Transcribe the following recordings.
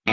The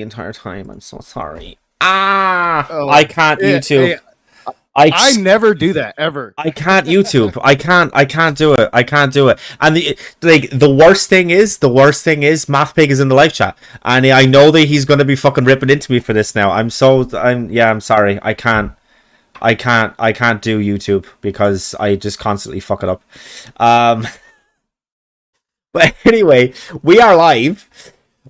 entire time. I'm so sorry. Ah, I Oh, can't yeah, YouTube. yeah. I I never do that ever. I can't YouTube. I can't do it. I can't do it. And the worst thing is Math Pig is in the live chat. And I know that he's gonna be fucking ripping into me for this now. I'm sorry. I can't do YouTube because I just constantly fuck it up. Um but anyway, we are live.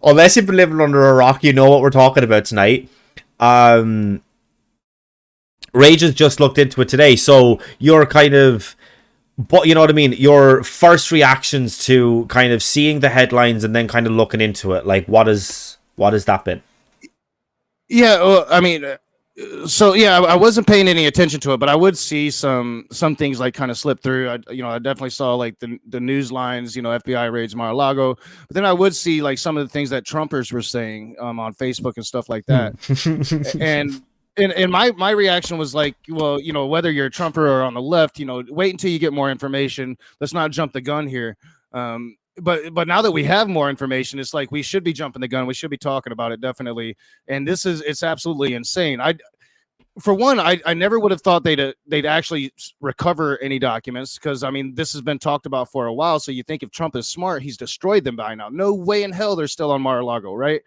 Unless you've been living under a rock, you know what we're talking about tonight. Um Rage has just looked into it today, so you're kind of, but you know what I mean, your first reactions to kind of seeing the headlines and then kind of looking into it, like what has that been? Yeah, well, I mean, so yeah, I wasn't paying any attention to it, but I would see some things like kind of slip through. I definitely saw like the news lines, FBI raids Mar-a-Lago, but then I would see like some of the things that Trumpers were saying on Facebook and stuff like that. And and my reaction was like, well, whether you're a Trumper or on the left, wait until you get more information. Let's not jump the gun here. But now that we have more information, it's like we should be jumping the gun. We should be talking about it definitely. And it's absolutely insane. For one, I never would have thought they'd actually recover any documents, because I mean this has been talked about for a while. So you think if Trump is smart, he's destroyed them by now. No way in hell they're still on Mar-a-Lago, right?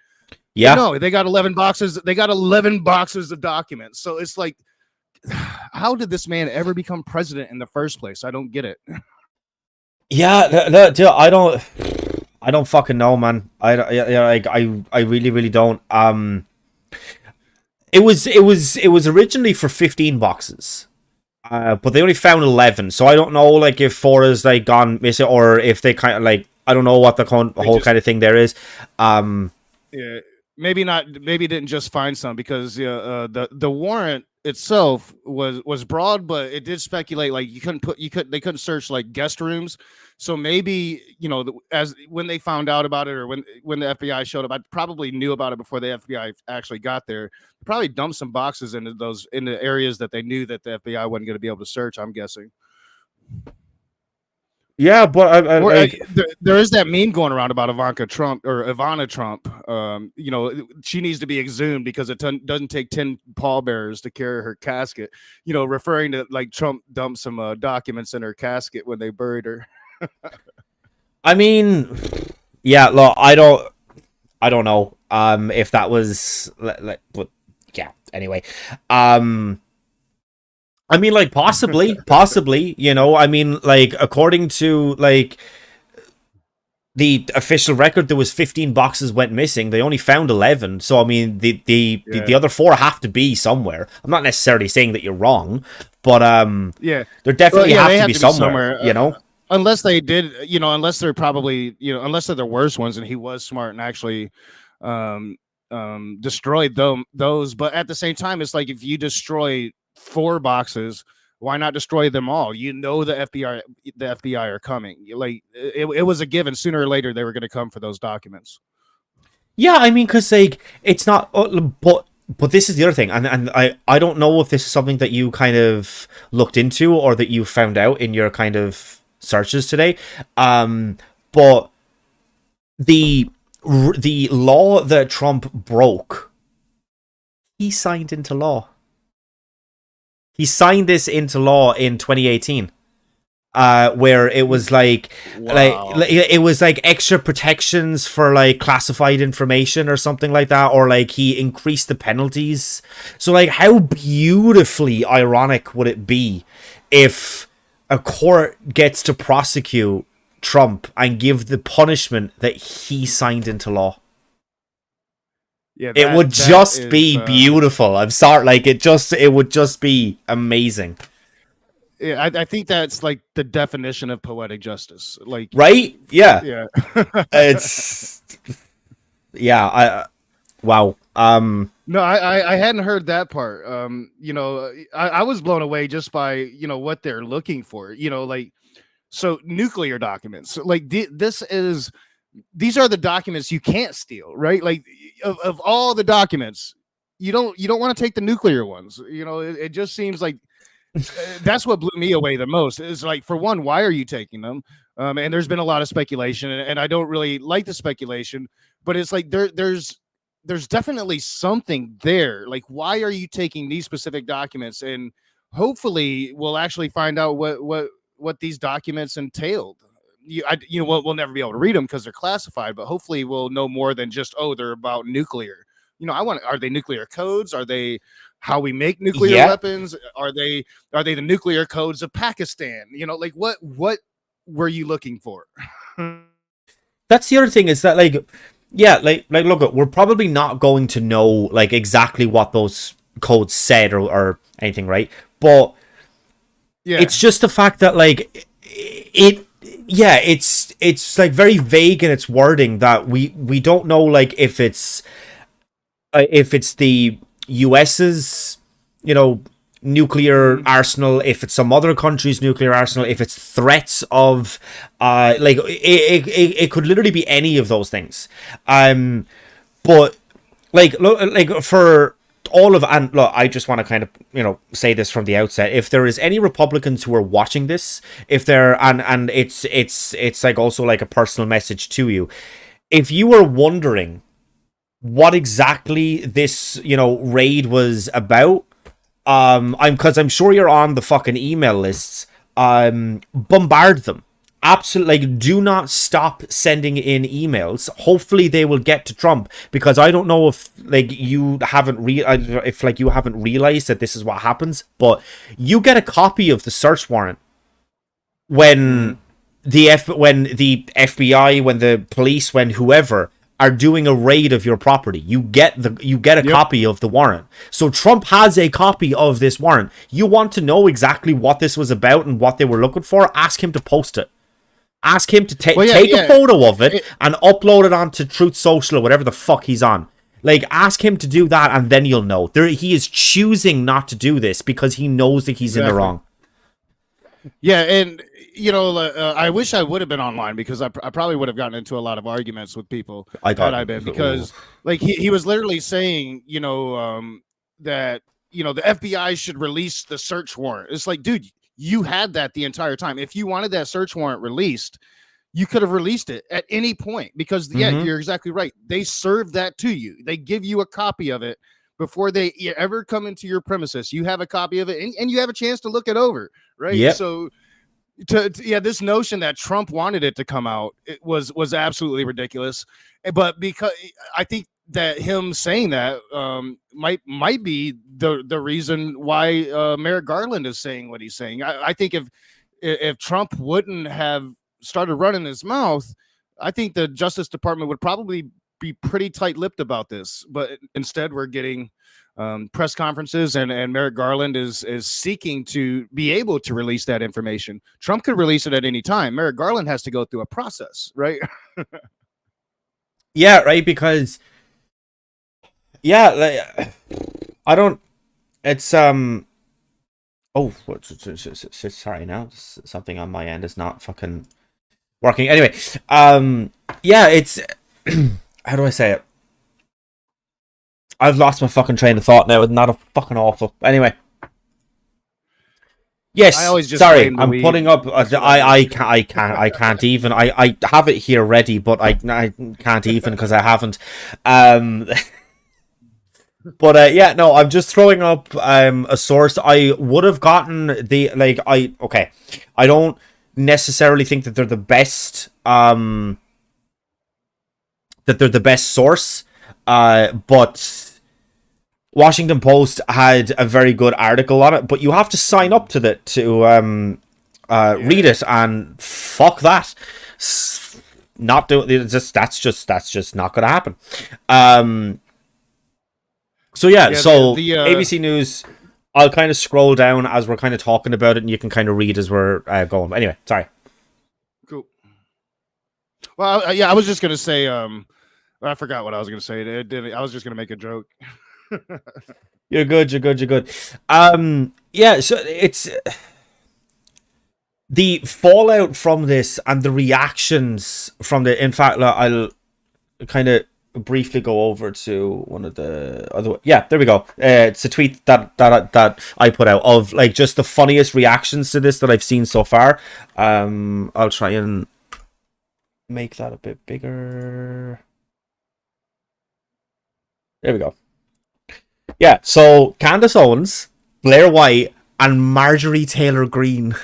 Yeah. No, they got 11 boxes. They got 11 boxes of documents. So it's like, how did this man ever become president in the first place? I don't get it. Yeah, dude, I don't fucking know, man. I really, really don't. It was originally for 15 boxes. But they only found 11, so I don't know, like, if 4 is, like, gone missing, or if they kind of, like, I don't know what the whole kind of thing there is. Yeah, maybe not. Maybe didn't just find some, because the warrant itself was broad, but it did speculate like they couldn't search like guest rooms. So maybe as when they found out about it, or when the FBI showed up, I probably knew about it before the FBI actually got there. Probably dumped some boxes into the areas that they knew that the FBI wasn't going to be able to search, I'm guessing. Yeah, but there is that meme going around about Ivanka Trump, or Ivana Trump. She needs to be exhumed because it doesn't take 10 pallbearers to carry her casket. Referring to like Trump dumped some documents in her casket when they buried her. I mean, yeah, look, I don't know if that was like, but yeah. Anyway, um, I mean, like possibly, you know, I mean, like according to like the official record, there was 15 boxes went missing. They only found 11. So I mean, the other four have to be somewhere. I'm not necessarily saying that you're wrong, but Yeah. there Well, definitely yeah, have they to have be to be somewhere. somewhere. You know? Unless they did, unless they're probably, unless they're the worst ones, and he was smart and actually um, destroyed those. But at the same time, it's like if you destroy 4 boxes, why not destroy them all? You know the FBI are coming. Like it was a given. Sooner or later, they were going to come for those documents. Yeah, I mean, because like it's not, but this is the other thing, and I don't know if this is something that you kind of looked into or that you found out in your kind of searches today, but the the law that Trump broke, he signed into law. He signed this into law in 2018. Where it was Wow. like it was like extra protections for like classified information or something like that, or like he increased the penalties. So like, how beautifully ironic would it be if a court gets to prosecute Trump and give the punishment that he signed into law? Yeah, It would that just is. be beautiful. I'm sorry, like it would just be amazing, Yeah, I think that's like the definition of poetic justice. Like, right? Yeah, yeah. it's yeah. Wow. No, I hadn't heard that part. I was blown away just by what they're looking for. Like, so nuclear documents. Like these are the documents you can't steal, right? Like of all the documents, you don't want to take the nuclear ones. It just seems like that's what blew me away the most. Is like, for one, why are you taking them? And there's been a lot of speculation, and I don't really like the speculation, but it's like there's definitely something there. Like, why are you taking these specific documents? And hopefully, we'll actually find out what these documents entailed. We'll never be able to read them because they're classified, but hopefully, we'll know more than just, oh, they're about nuclear. Are they nuclear codes? Are they how we make nuclear yeah. weapons? Are they the nuclear codes of Pakistan? Like what were you looking for? That's the other thing, is that like, yeah, like look, we're probably not going to know like exactly what those codes said or anything, right? But Yeah. it's just the fact that like it's like very vague in its wording, that we don't know like if it's the US's, nuclear arsenal, if it's some other country's nuclear arsenal, if it's threats of like it could literally be any of those things. But like look, like for all of, and look, I just want to kind of say this from the outset: if there is any Republicans who are watching this, if they're, and it's like also like a personal message to you, if you were wondering what exactly this raid was about, I'm sure you're on the fucking email lists. Bombard them. Absolutely, like, do not stop sending in emails. Hopefully they will get to Trump, because I don't know if like you haven't you haven't realized that this is what happens, but you get a copy of the search warrant when when the FBI, when the police, when whoever are doing a raid of your property. You get a copy of the warrant. So Trump has a copy of this warrant. You want to know exactly what this was about and what they were looking for? Ask him to post it. Ask him to take a photo of it and upload it onto Truth Social or whatever the fuck he's on. Like, ask him to do that, and then you'll know. He is choosing not to do this because he knows that he's in the wrong. Yeah, and I wish I would have been online, because I probably would have gotten into a lot of arguments with people had I been, because like he was literally saying, that the FBI should release the search warrant. It's like, dude, you had that the entire time. If you wanted that search warrant released, you could have released it at any point, because you're exactly right. They serve that to you. They give you a copy of it before they ever come into your premises. You have a copy of it, and you have a chance to look it over, right? Yep. So this notion that Trump wanted it to come out, it was absolutely ridiculous. But because I think that him saying that might be the reason why Merrick Garland is saying what he's saying. I think if Trump wouldn't have started running his mouth, I think the Justice Department would probably be pretty tight-lipped about this. But instead, we're getting press conferences, and Merrick Garland is seeking to be able to release that information. Trump could release it at any time. Merrick Garland has to go through a process, right? Yeah, right. Because like, I don't. It's Oh, sorry. Now something on my end is not fucking working. Anyway, yeah, it's how do I say it? I've lost my fucking train of thought now. It's not a fucking awful. Anyway. Yes, I always just sorry, blame the I'm weed. putting up. I can't even. I have it here ready, but I can't even because I haven't. But yeah, no, I'm just throwing up a source. I would have gotten the okay. I don't necessarily think that they're the best. That they're the best source. But Washington Post had a very good article on it, but you have to sign up to it to read it, and fuck that. Not do it. That's just not gonna happen. So yeah, so the ABC News. I'll kind of scroll down as we're kind of talking about it, and you can kind of read as we're going. Anyway, sorry. Cool. Well, yeah, I was just gonna say. I forgot what I was gonna say. I was just gonna make a joke. You're good. Yeah. So it's the fallout from this and the reactions from the. In fact, I'll kind of briefly go over to one of the other. Yeah, there we go. It's a tweet that I put out of like just the funniest reactions to this that I've seen so far. I'll try and make that a bit bigger. There we go. Yeah, so Candace Owens, Blair White, and Marjorie Taylor Greene.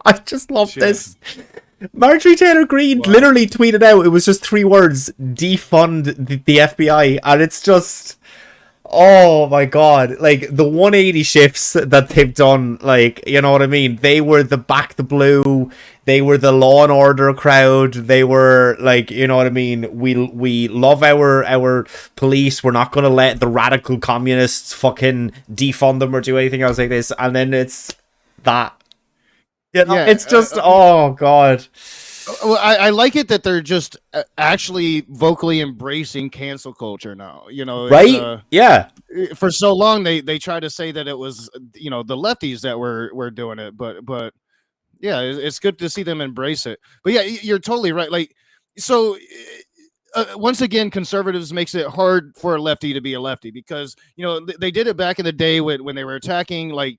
I just love this. Marjorie Taylor Greene literally tweeted out, it was just 3 words, defund the FBI, and it's just, oh my god, like the 180 shifts that they've done, like, you know what I mean? They were the Back the Blue, they were the Law and Order crowd, they were like, you know what I mean? We love our police, we're not gonna let the radical communists fucking defund them or do anything else like this, and then it's that. You know, it's just, oh god. Well, I like it that they're just actually vocally embracing cancel culture now. You know, right? Yeah. For so long, they tried to say that it was the lefties that were doing it, but yeah, it's good to see them embrace it. But yeah, you're totally right. Like, so once again, conservatives makes it hard for a lefty to be a lefty because they did it back in the day when they were attacking like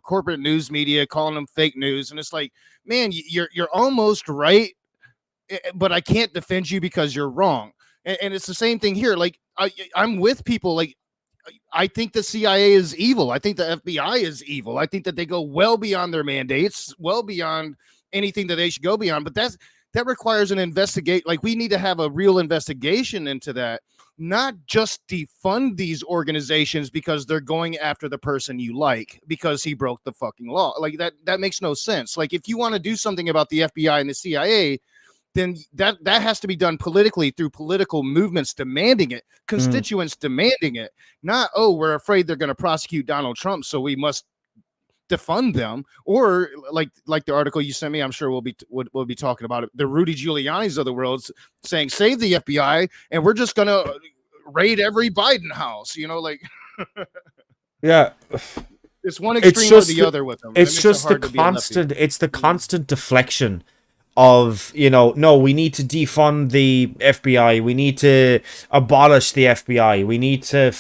corporate news media, calling them fake news, and it's like, man, you're almost right, but I can't defend you because you're wrong. And it's the same thing here. Like I'm with people. Like I think the CIA is evil. I think the FBI is evil. I think that they go well beyond their mandates, well beyond anything that they should go beyond. But that requires an investigate. Like we need to have a real investigation into that. Not just defund these organizations because they're going after the person you like because he broke the fucking law. Like that makes no sense. Like if you want to do something about the FBI and the CIA, then that has to be done politically through political movements demanding it, constituents demanding it. Not, oh, we're afraid they're going to prosecute Donald Trump, so we must defund them. Or like the article you sent me, I'm sure we'll be talking about it. The Rudy Giuliani's of the world saying save the FBI, and we're just gonna raid every Biden house. Like yeah, it's one extreme or the other with them. It's just the constant. It's the constant deflection of no, we need to defund the FBI, we need to abolish the FBI, we need to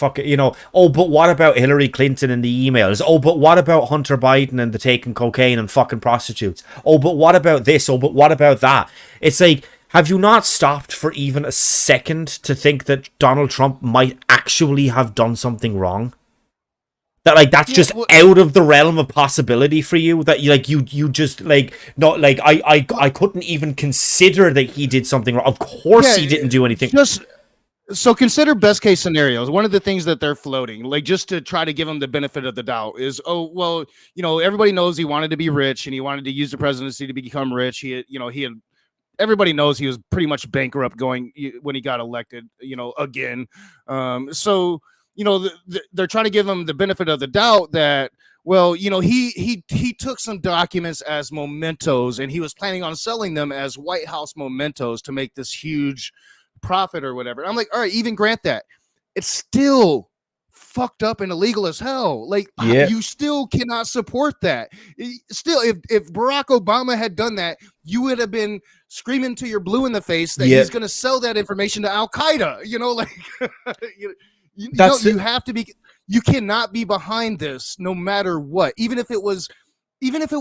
oh, but what about Hillary Clinton and the emails? Oh, but what about Hunter Biden and the taking cocaine and fucking prostitutes? Oh, but what about this? Oh, but what about that? It's like, have you not stopped for even a second to think that Donald Trump might actually have done something wrong? That that's just out of the realm of possibility for you. That you just not I couldn't even consider that he did something wrong. Of course he didn't do anything. So consider best case scenarios. One of the things that they're floating, like just to try to give them the benefit of the doubt, is, oh well, everybody knows he wanted to be rich and he wanted to use the presidency to become rich. He had everybody knows he was pretty much bankrupt when he got elected, again. So they're trying to give him the benefit of the doubt that, well, he took some documents as mementos and he was planning on selling them as White House mementos to make this huge profit or whatever. I'm like, all right, even grant that. It's still fucked up and illegal as hell. Like, you still cannot support that. Still, if Barack Obama had done that, you would have been screaming to your blue in the face that he's going to sell that information to Al Qaeda. You have to be. You cannot be behind this, no matter what. Even if it was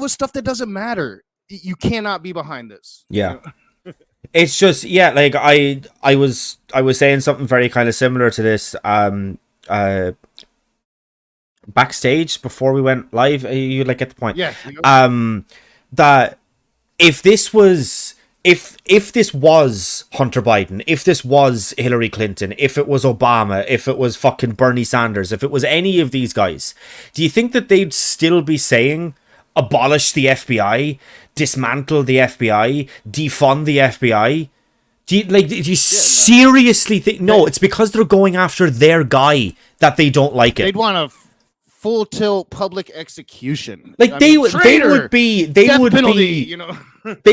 stuff that doesn't matter, you cannot be behind this. Yeah. It's just, like I was saying something very kind of similar to this backstage before we went live. You get the point. Yeah. That if this was Hunter Biden, if this was Hillary Clinton, if it was Obama, if it was fucking Bernie Sanders, if it was any of these guys, do you think that they'd still be saying abolish the FBI, dismantle the FBI, defund the FBI? Do you seriously think? No, it's because they're going after their guy that they don't like it. They'd want a full tilt public execution. They would be they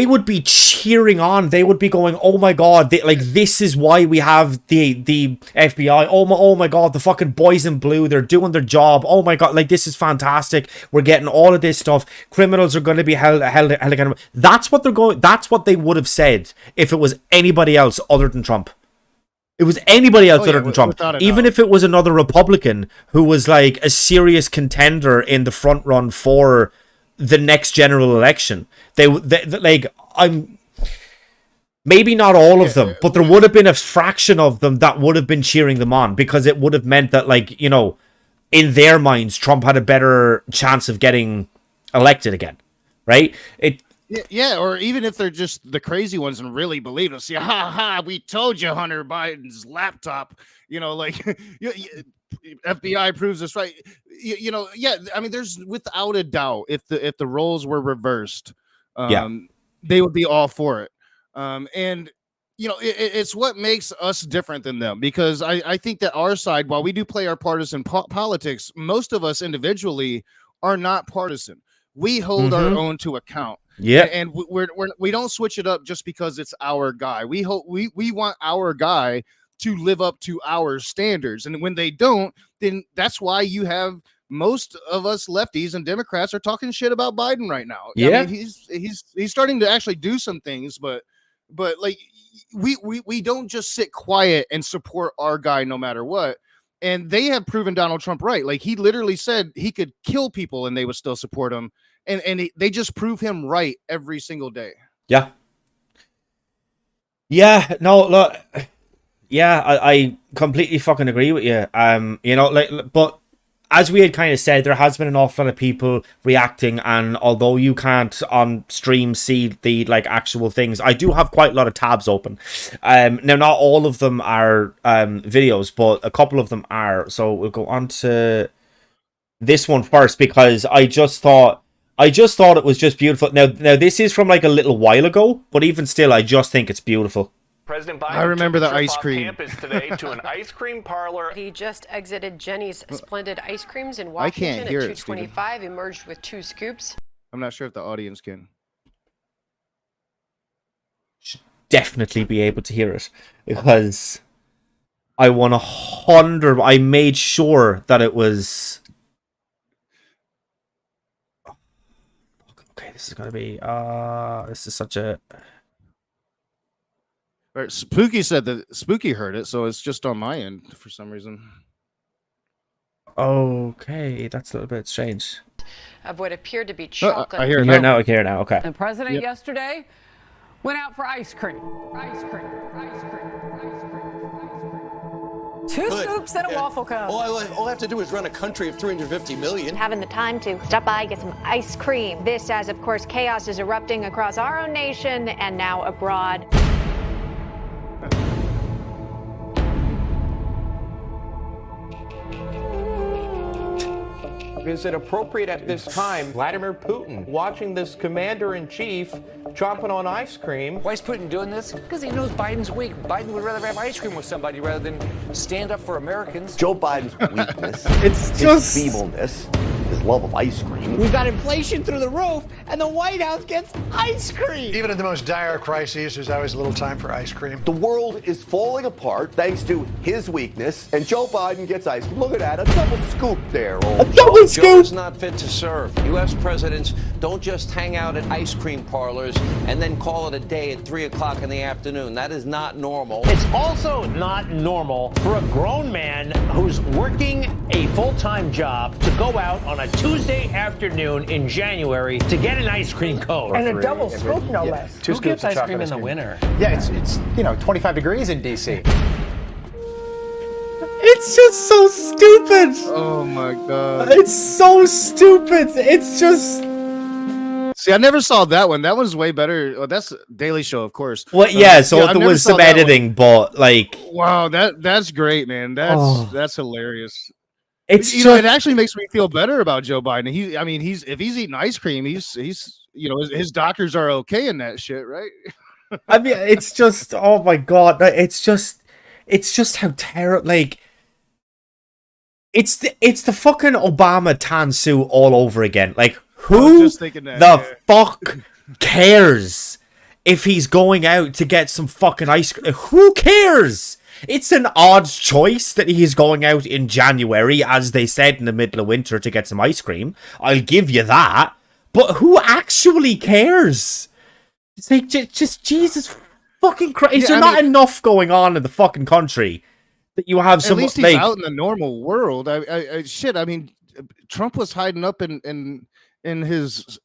would be cheering on. They would be going, oh my god, this is why we have the FBI. Oh my god, the fucking boys in blue, they're doing their job. Oh my god, this is fantastic. We're getting all of this stuff. Criminals are going to be held accountable. That's what they would have said if it was anybody else other than Trump. It was anybody else other than Trump. Even if it was another Republican who was a serious contender in the front run for the next general election, I'm maybe not all of them, but there would have been a fraction of them that would have been cheering them on, because it would have meant that, in their minds, Trump had a better chance of getting elected again, right? Yeah, or even if they're just the crazy ones and really believe us. Yeah, we told you Hunter Biden's laptop, FBI proves us right. I mean, there's without a doubt, if the roles were reversed, they would be all for it. And it's what makes us different than them, because I think that our side, while we do play our partisan politics, most of us individually are not partisan. We hold our own to account. Yeah, and we don't switch it up just because it's our guy. We want our guy to live up to our standards, and when they don't, then that's why you have most of us lefties and Democrats are talking shit about Biden right now. Yeah, I mean, he's starting to actually do some things, but we don't just sit quiet and support our guy no matter what. And they have proven Donald Trump right. He literally said he could kill people and they would still support him. And they just prove him right every single day. Yeah. Yeah. No, look. Yeah, I completely fucking agree with you. But as we had kind of said, there has been an awful lot of people reacting, and although you can't on stream see the actual things, I do have quite a lot of tabs open. Now not all of them are videos, but a couple of them are. So we'll go on to this one first, because I just thought it was just beautiful. Now this is from a little while ago, but even still, I just think it's beautiful. President Biden, I remember the ice cream campus today to an ice cream parlor. He just exited Jenny's Splendid Ice Creams in Washington at 2:25. Emerged with 2 scoops. I'm not sure if the audience can. Should definitely be able to hear it, because I made sure that it was. Okay, this is gonna be. This is such a. Right, Spooky said that Spooky heard it, so it's just on my end for some reason. Okay, that's a little bit strange. Of what appeared to be chocolate. I hear it now. I hear it now. Okay. The president yesterday went out for ice cream. Ice cream. Ice cream. Ice cream. Ice cream. 2 scoops and a waffle cone. All I have to do is run a country of 350 million. Having the time to stop by, get some ice cream. This as, of course, chaos is erupting across our own nation and now abroad. is it appropriate at this time, Vladimir Putin watching this commander-in-chief chomping on ice cream? Why is Putin doing this? Because he knows Biden's weak. Biden would rather have ice cream with somebody rather than stand up for Americans. Joe Biden's weakness, his feebleness, his love of ice cream. We've got inflation through the roof, and the White House gets ice cream. Even in the most dire crises, there's always a little time for ice cream. The world is falling apart thanks to his weakness, and Joe Biden gets ice cream. Look at that, a double scoop there. A double scoop! Joe is not fit to serve. U.S. presidents don't just hang out at ice cream parlors and then call it a day at 3 o'clock in the afternoon. That is not normal. It's also not normal for a grown man who's working a full-time job to go out on a Tuesday afternoon in January to get an ice cream cone. And a double scoop, no less. Who gets ice cream in the winter? Yeah, it's 25 degrees in D.C. It's just so stupid. Oh my god. It's so stupid. It's just. See, I never saw that one. That one's way better. Oh, that's Daily Show, of course. Well, yeah. So there was some editing, but like. Wow, that's great, man. That's hilarious. It's it actually makes me feel better about Joe Biden. If he's eating ice cream, he's his doctors are okay in that shit, right? I mean, it's just, oh my god, it's just how terrible. Like, it's the fucking Obama tan suit all over again. Like, who fuck cares if he's going out to get some fucking ice cream? Who cares? It's an odd choice that he's going out in January, as they said, in the middle of winter to get some ice cream. I'll give you that. But who actually cares? It's like, just Jesus fucking Christ. Is there not enough going on in the fucking country that you have some... At least he's out in the normal world. Shit, I mean, Trump was hiding up in his...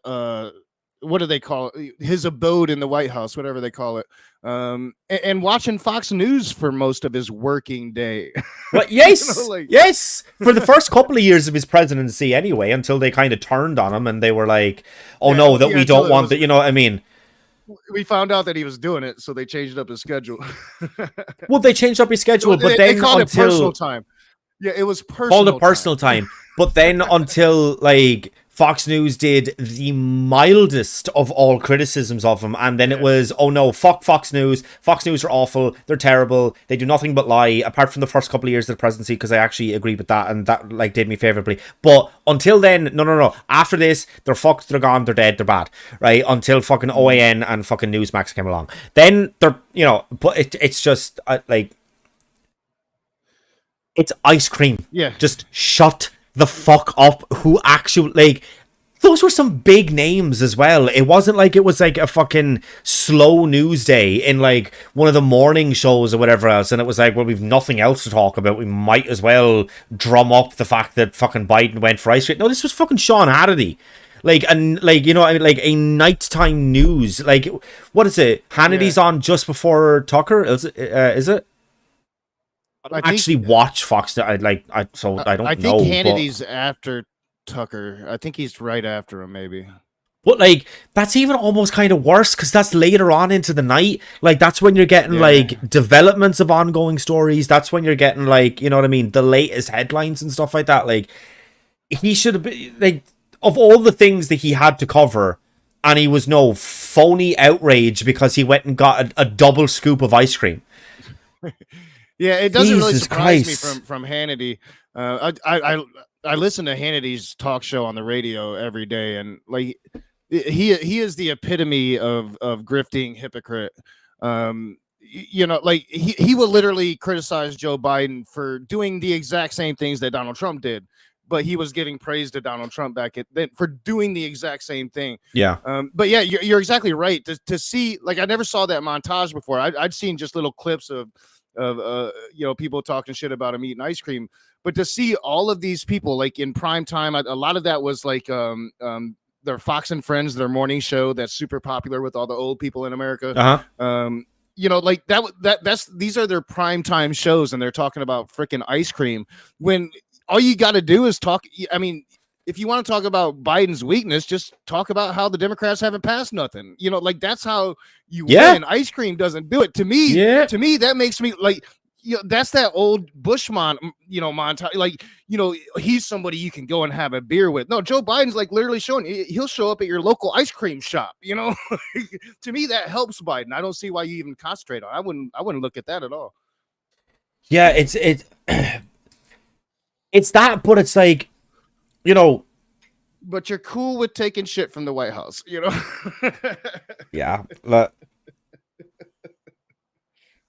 what do they call it? His abode in the White House, whatever they call it, and watching Fox News for most of his working day. But yes, yes, for the first couple of years of his presidency, anyway, until they kind of turned on him and they were like, "Oh no, we don't want that." You know what I mean? We found out that he was doing it, so they changed up his schedule. Well, they changed up his schedule, but then they called it personal time. Yeah, it was personal. Called it personal time, but then until like Fox News did the mildest of all criticisms of him, and then it was, oh no, fuck Fox News. Fox News are awful. They're terrible. They do nothing but lie, apart from the first couple of years of the presidency, because I actually agree with that, and that like did me favorably. But until then, no. After this, they're fucked, they're gone, they're dead, they're bad, right? Until fucking OAN and fucking Newsmax came along. Then they're, but it's just like, it's ice cream. Yeah. Just shut the fuck up. Who actually, like, those were some big names as well. It wasn't like it was like a fucking slow news day in like one of the morning shows or whatever else, and it was like, well, we've nothing else to talk about, we might as well drum up the fact that fucking Biden went for ice cream. No, this was fucking Sean Hannity. Like, and like, like a nighttime news. Like, what is it? Hannity's on just before Tucker. Is it? I don't actually watch Fox. I don't know. I think Hannity's after Tucker. I think he's right after him, maybe. But like, that's even almost kind of worse, because that's later on into the night. Like, that's when you're getting like developments of ongoing stories. That's when you're getting like, you know what I mean, the latest headlines and stuff like that. Like, he should have been like, of all the things that he had to cover, and he was no phony outrage because he went and got a double scoop of ice cream. Yeah, it doesn't really surprise me from Hannity. I listen to Hannity's talk show on the radio every day, and like he is the epitome of grifting hypocrite. Like he will literally criticize Joe Biden for doing the exact same things that Donald Trump did, but he was giving praise to Donald Trump for doing the exact same thing. Yeah. But yeah, you're exactly right. To see, like, I never saw that montage before. I'd seen just little clips of people talking shit about him eating ice cream, but to see all of these people like in prime time, a lot of that was like their Fox and Friends, their morning show that's super popular with all the old people in America. Like that's these are their prime time shows, and they're talking about freaking ice cream when all you got to do is talk. I mean, if you want to talk about Biden's weakness, just talk about how the Democrats haven't passed nothing. Like, that's how you win. Ice cream doesn't do it. To me, that makes me like, that's that old Bushman, montage. Like, he's somebody you can go and have a beer with. No, Joe Biden's like literally showing he'll show up at your local ice cream shop. To me, that helps Biden. I don't see why you even concentrate on. I wouldn't look at that at all. Yeah, it's that, but it's like, But you're cool with taking shit from the White House, Yeah.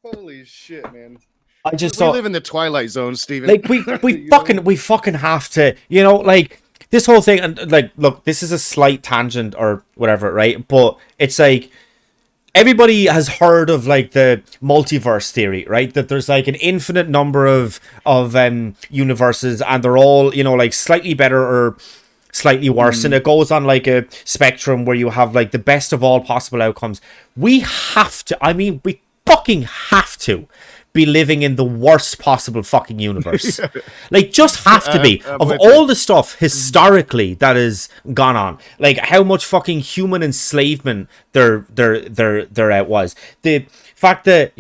Holy shit, man. I just we live in the Twilight Zone, Steven. Like we fucking have to, like this whole thing. And like, look, this is a slight tangent or whatever, right? But it's like everybody has heard of like the multiverse theory, right? That there's like an infinite number of universes, and they're all, like slightly better or slightly worse, and it goes on like a spectrum where you have like the best of all possible outcomes. We have to. I mean, we fucking have to be living in the worst possible fucking universe. Like, just have to be. Of all the stuff historically that has gone on, like how much fucking human enslavement there was. The fact that,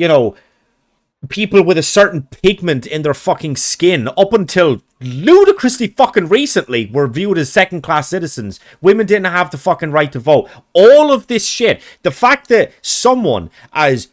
people with a certain pigment in their fucking skin, up until ludicrously fucking recently, were viewed as second-class citizens. Women didn't have the fucking right to vote. All of this shit. The fact that someone as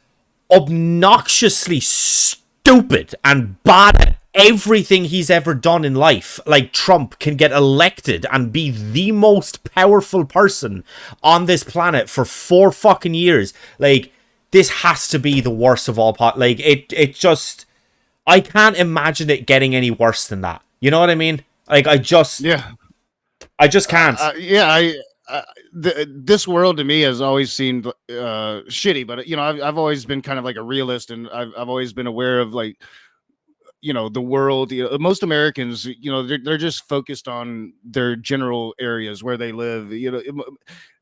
obnoxiously stupid and bad at everything he's ever done in life, like Trump, can get elected and be the most powerful person on this planet for 4 fucking years. Like, this has to be the worst of all like it just, I can't imagine it getting any worse than that. You know what I mean? Like, I just can't. This world to me has always seemed shitty, but I've always been kind of like a realist, and I've always been aware of like, the world. Most Americans, they're just focused on their general areas where they live.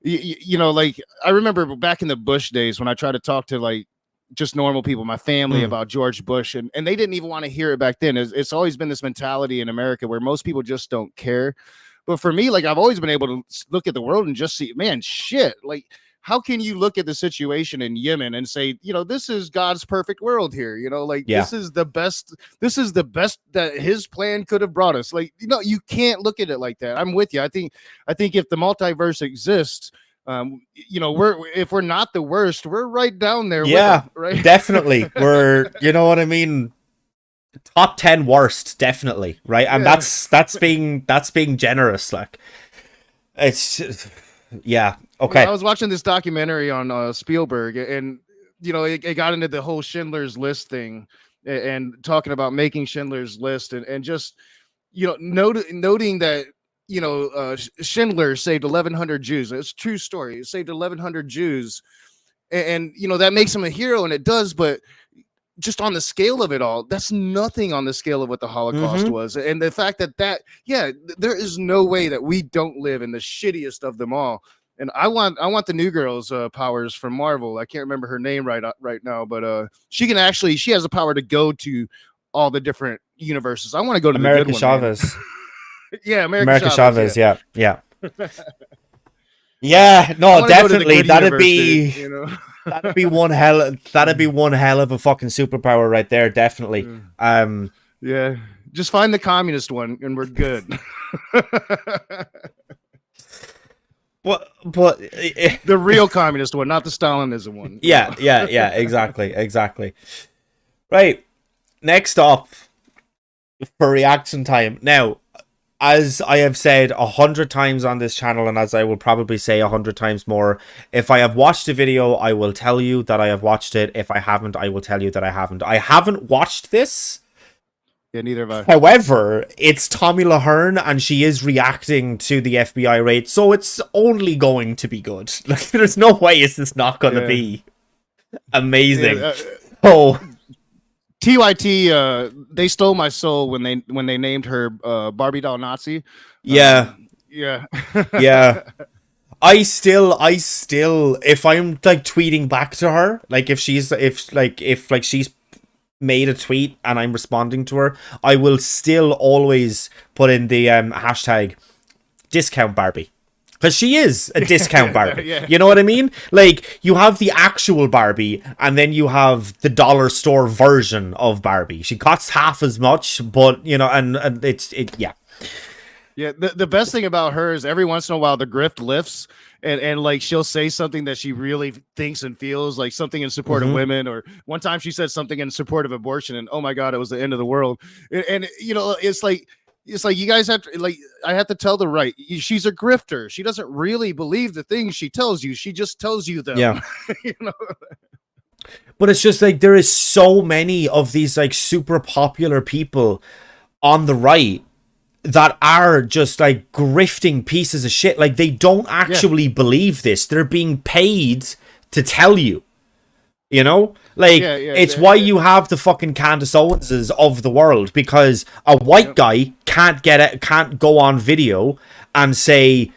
Like I remember back in the Bush days when I tried to talk to like just normal people, my family, about George Bush, and they didn't even want to hear it back then. It's always been this mentality in America where most people just don't care. But for me, like, I've always been able to look at the world and just see, man, shit. Like, how can you look at the situation in Yemen and say, this is God's perfect world here? This is the best. This is the best that his plan could have brought us. Like, you can't look at it like that. I'm with you. I think if the multiverse exists, if we're not the worst, we're right down there. Yeah, with them, right? Definitely. We're, you know what I mean? Top 10 worst, definitely, right? And that's being generous. Like, it's okay. I was watching this documentary on Spielberg, and it got into the whole Schindler's List thing, and talking about making Schindler's List, and just noting that Schindler saved 1,100 Jews. It's a true story. He saved 1,100 Jews, and that makes him a hero, and it does, but just on the scale of it all, that's nothing on the scale of what the Holocaust was. And the fact that there is no way that we don't live in the shittiest of them all. And I want the new girl's powers from Marvel. I can't remember her name right now, but she has the power to go to all the different universes. I want to go to America the good Chavez. One, yeah, America Chavez. Yeah. No, definitely. That'd be. That'd be one hell of a fucking superpower right there, definitely. Yeah. Just find the communist one and we're good. But the real communist one, not the Stalinism one. Yeah, exactly. Right. Next up for reaction time. Now, as I have said 100 times on this channel, and as I will probably say 100 times more, if I have watched a video, I will tell you that I have watched it. If I haven't, I will tell you that I haven't. I haven't watched this. Yeah, neither have I. However, it's Tommy Lahern, and she is reacting to the FBI raid, so it's only going to be good. Like, there's no way is this not going to be amazing. TYT, they stole my soul when they named her Barbie doll Nazi. Yeah. I still, if I'm like tweeting back to her, like if she's made a tweet and I'm responding to her, I will still always put in the hashtag discount Barbie. Because she is a discount Barbie. Yeah. You know what I mean? Like, you have the actual Barbie, and then you have the dollar store version of Barbie. She costs half as much, but, you know, and yeah. Yeah, the best thing about her is every once in a while the grift lifts and like she'll say something that she really thinks and feels, like something in support of women, or one time she said something in support of abortion, and oh my God, it was the end of the world. And you know, it's like you guys have to, like, I have to tell the right. She's a grifter. She doesn't really believe the things she tells you. She just tells you them. Yeah. You know? But it's just like there is so many of these like super popular people on the right that are just like grifting pieces of shit. Like, they don't actually believe this. They're being paid to tell you. You know, like, it's why you have the fucking Candace Owenses of the world, because a white guy can't go on video and say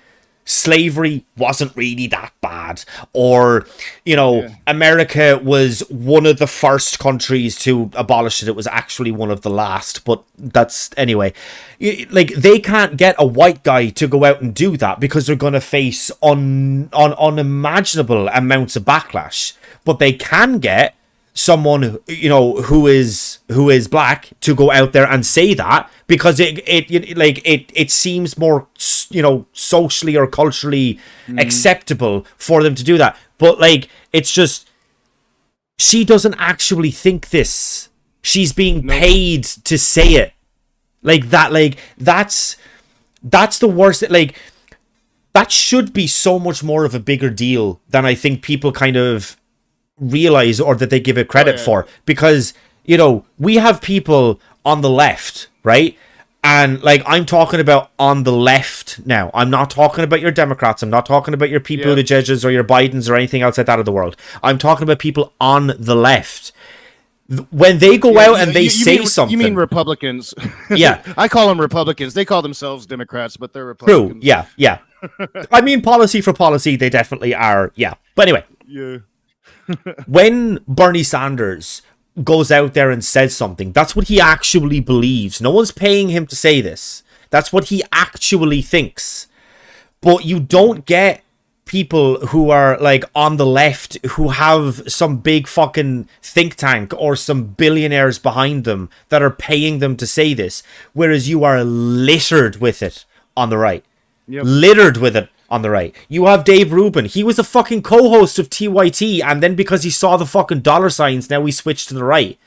slavery wasn't really that bad, or, you know, America was one of the first countries to abolish it. It was actually one of the last, but that's anyway. Like, they can't get a white guy to go out and do that because they're going to face unimaginable amounts of backlash. But they can get someone, you know, who is black to go out there and say that, because it seems more, you know, socially or culturally acceptable for them to do that. But like, it's just, she doesn't actually think this. She's being paid to say it. Like that, like that's the worst. Like, that should be so much more of a bigger deal than I think people kind of realize, or that they give it credit for, because, you know, we have people on the left, right? And like, I'm talking about on the left now. I'm not talking about your Democrats. I'm not talking about your people, the judges, or your Bidens, or anything else like that of the world. I'm talking about people on the left. When they go out and they say something. You mean Republicans? Yeah. I call them Republicans. They call themselves Democrats, but they're Republicans. True. Yeah. Yeah. I mean, policy for policy, they definitely are. Yeah. But anyway. Yeah. When Bernie Sanders goes out there and says something, that's what he actually believes. No one's paying him to say this. That's what he actually thinks. But you don't get people who are like on the left who have some big fucking think tank or some billionaires behind them that are paying them to say this, whereas you are littered with it on the right. Littered with it on the right. You have Dave Rubin. He was a fucking co-host of TYT, and then because he saw the fucking dollar signs, now he switched to the right.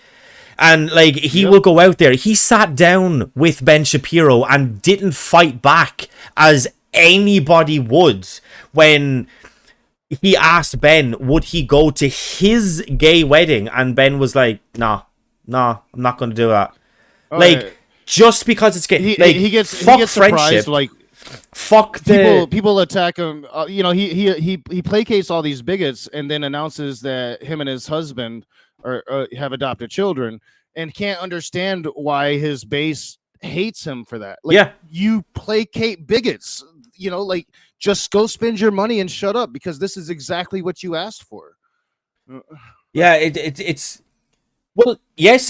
And like, he will go out there. He sat down with Ben Shapiro and didn't fight back as anybody would when he asked Ben, would he go to his gay wedding? And Ben was like, nah, I'm not going to do that. Just because it's gay. He gets surprised, like, fuck people attack him. You know, he placates all these bigots and then announces that him and his husband have adopted children, and can't understand why his base hates him for that. Like, you placate bigots. You know, like, just go spend your money and shut up, because this is exactly what you asked for. Yeah, it's well, yes,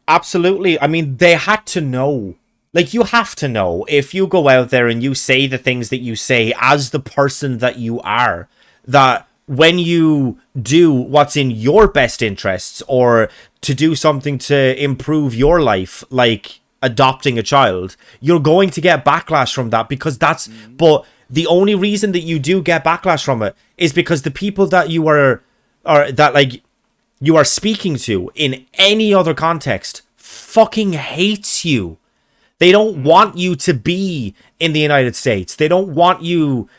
absolutely. I mean, they had to know. Like, you have to know, if you go out there and you say the things that you say as the person that you are, that when you do what's in your best interests, or to do something to improve your life, like adopting a child, you're going to get backlash from that, because that's, but the only reason that you do get backlash from it is because the people that you are speaking to in any other context fucking hates you. They don't want you to be in the United States. They don't want you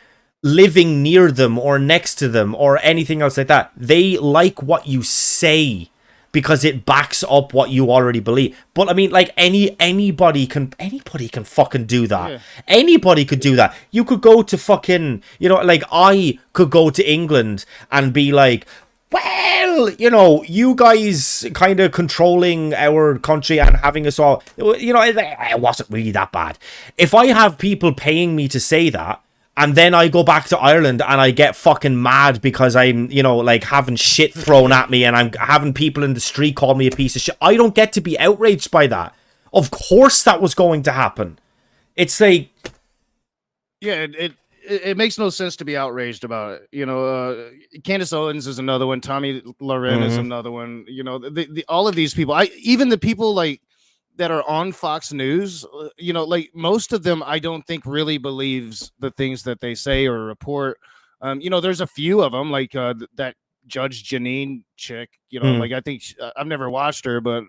living near them or next to them or anything else like that. They like what you say because it backs up what you already believe. But I mean, like, anybody can fucking do that. Yeah. Anybody could do that. You could go to fucking, you know, like, I could go to England and be like, well, you know, you guys kind of controlling our country and having us all, you know, it wasn't really that bad. If I have people paying me to say that, and then I go back to Ireland and I get fucking mad because I'm, you know, like, having shit thrown at me and I'm having people in the street call me a piece of shit, I don't get to be outraged by that. Of course that was going to happen. It's like... Yeah, it makes no sense to be outraged about it. Candace Owens is another one. Tommy Loren is another one. All of these people, even the people like that are on Fox News, like most of them, I don't think really believes the things that they say or report. There's a few of them like that Judge Janine chick, like I think I've never watched her, but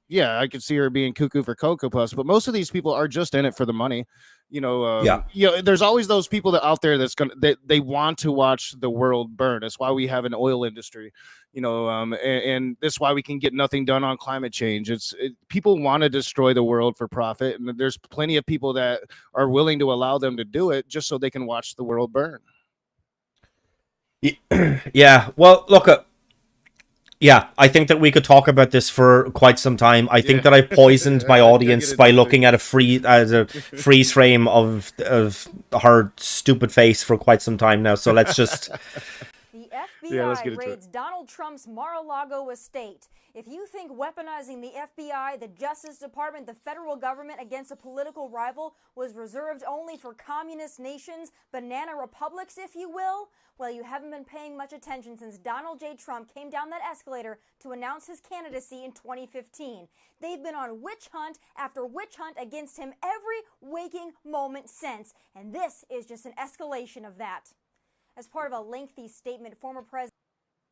yeah, I could see her being cuckoo for Cocoa Puffs, but most of these people are just in it for the money. There's always those people that out there that they want to watch the world burn. That's why we have an oil industry, and that's why we can get nothing done on climate change. People want to destroy the world for profit, and there's plenty of people that are willing to allow them to do it just so they can watch the world burn. Yeah, well, look, yeah, I think that we could talk about this for quite some time. I think that I poisoned my audience by looking at a freeze frame of her stupid face for quite some time now. So let's just. The FBI raids Donald Trump's Mar-a-lago estate. If you think weaponizing the FBI, the Justice Department, the federal government against a political rival was reserved only for communist nations, banana republics, if you will, well, you haven't been paying much attention since Donald J. Trump came down that escalator to announce his candidacy in 2015. They've been on witch hunt after witch hunt against him every waking moment since, and this is just an escalation of that. As part of a lengthy statement, former President...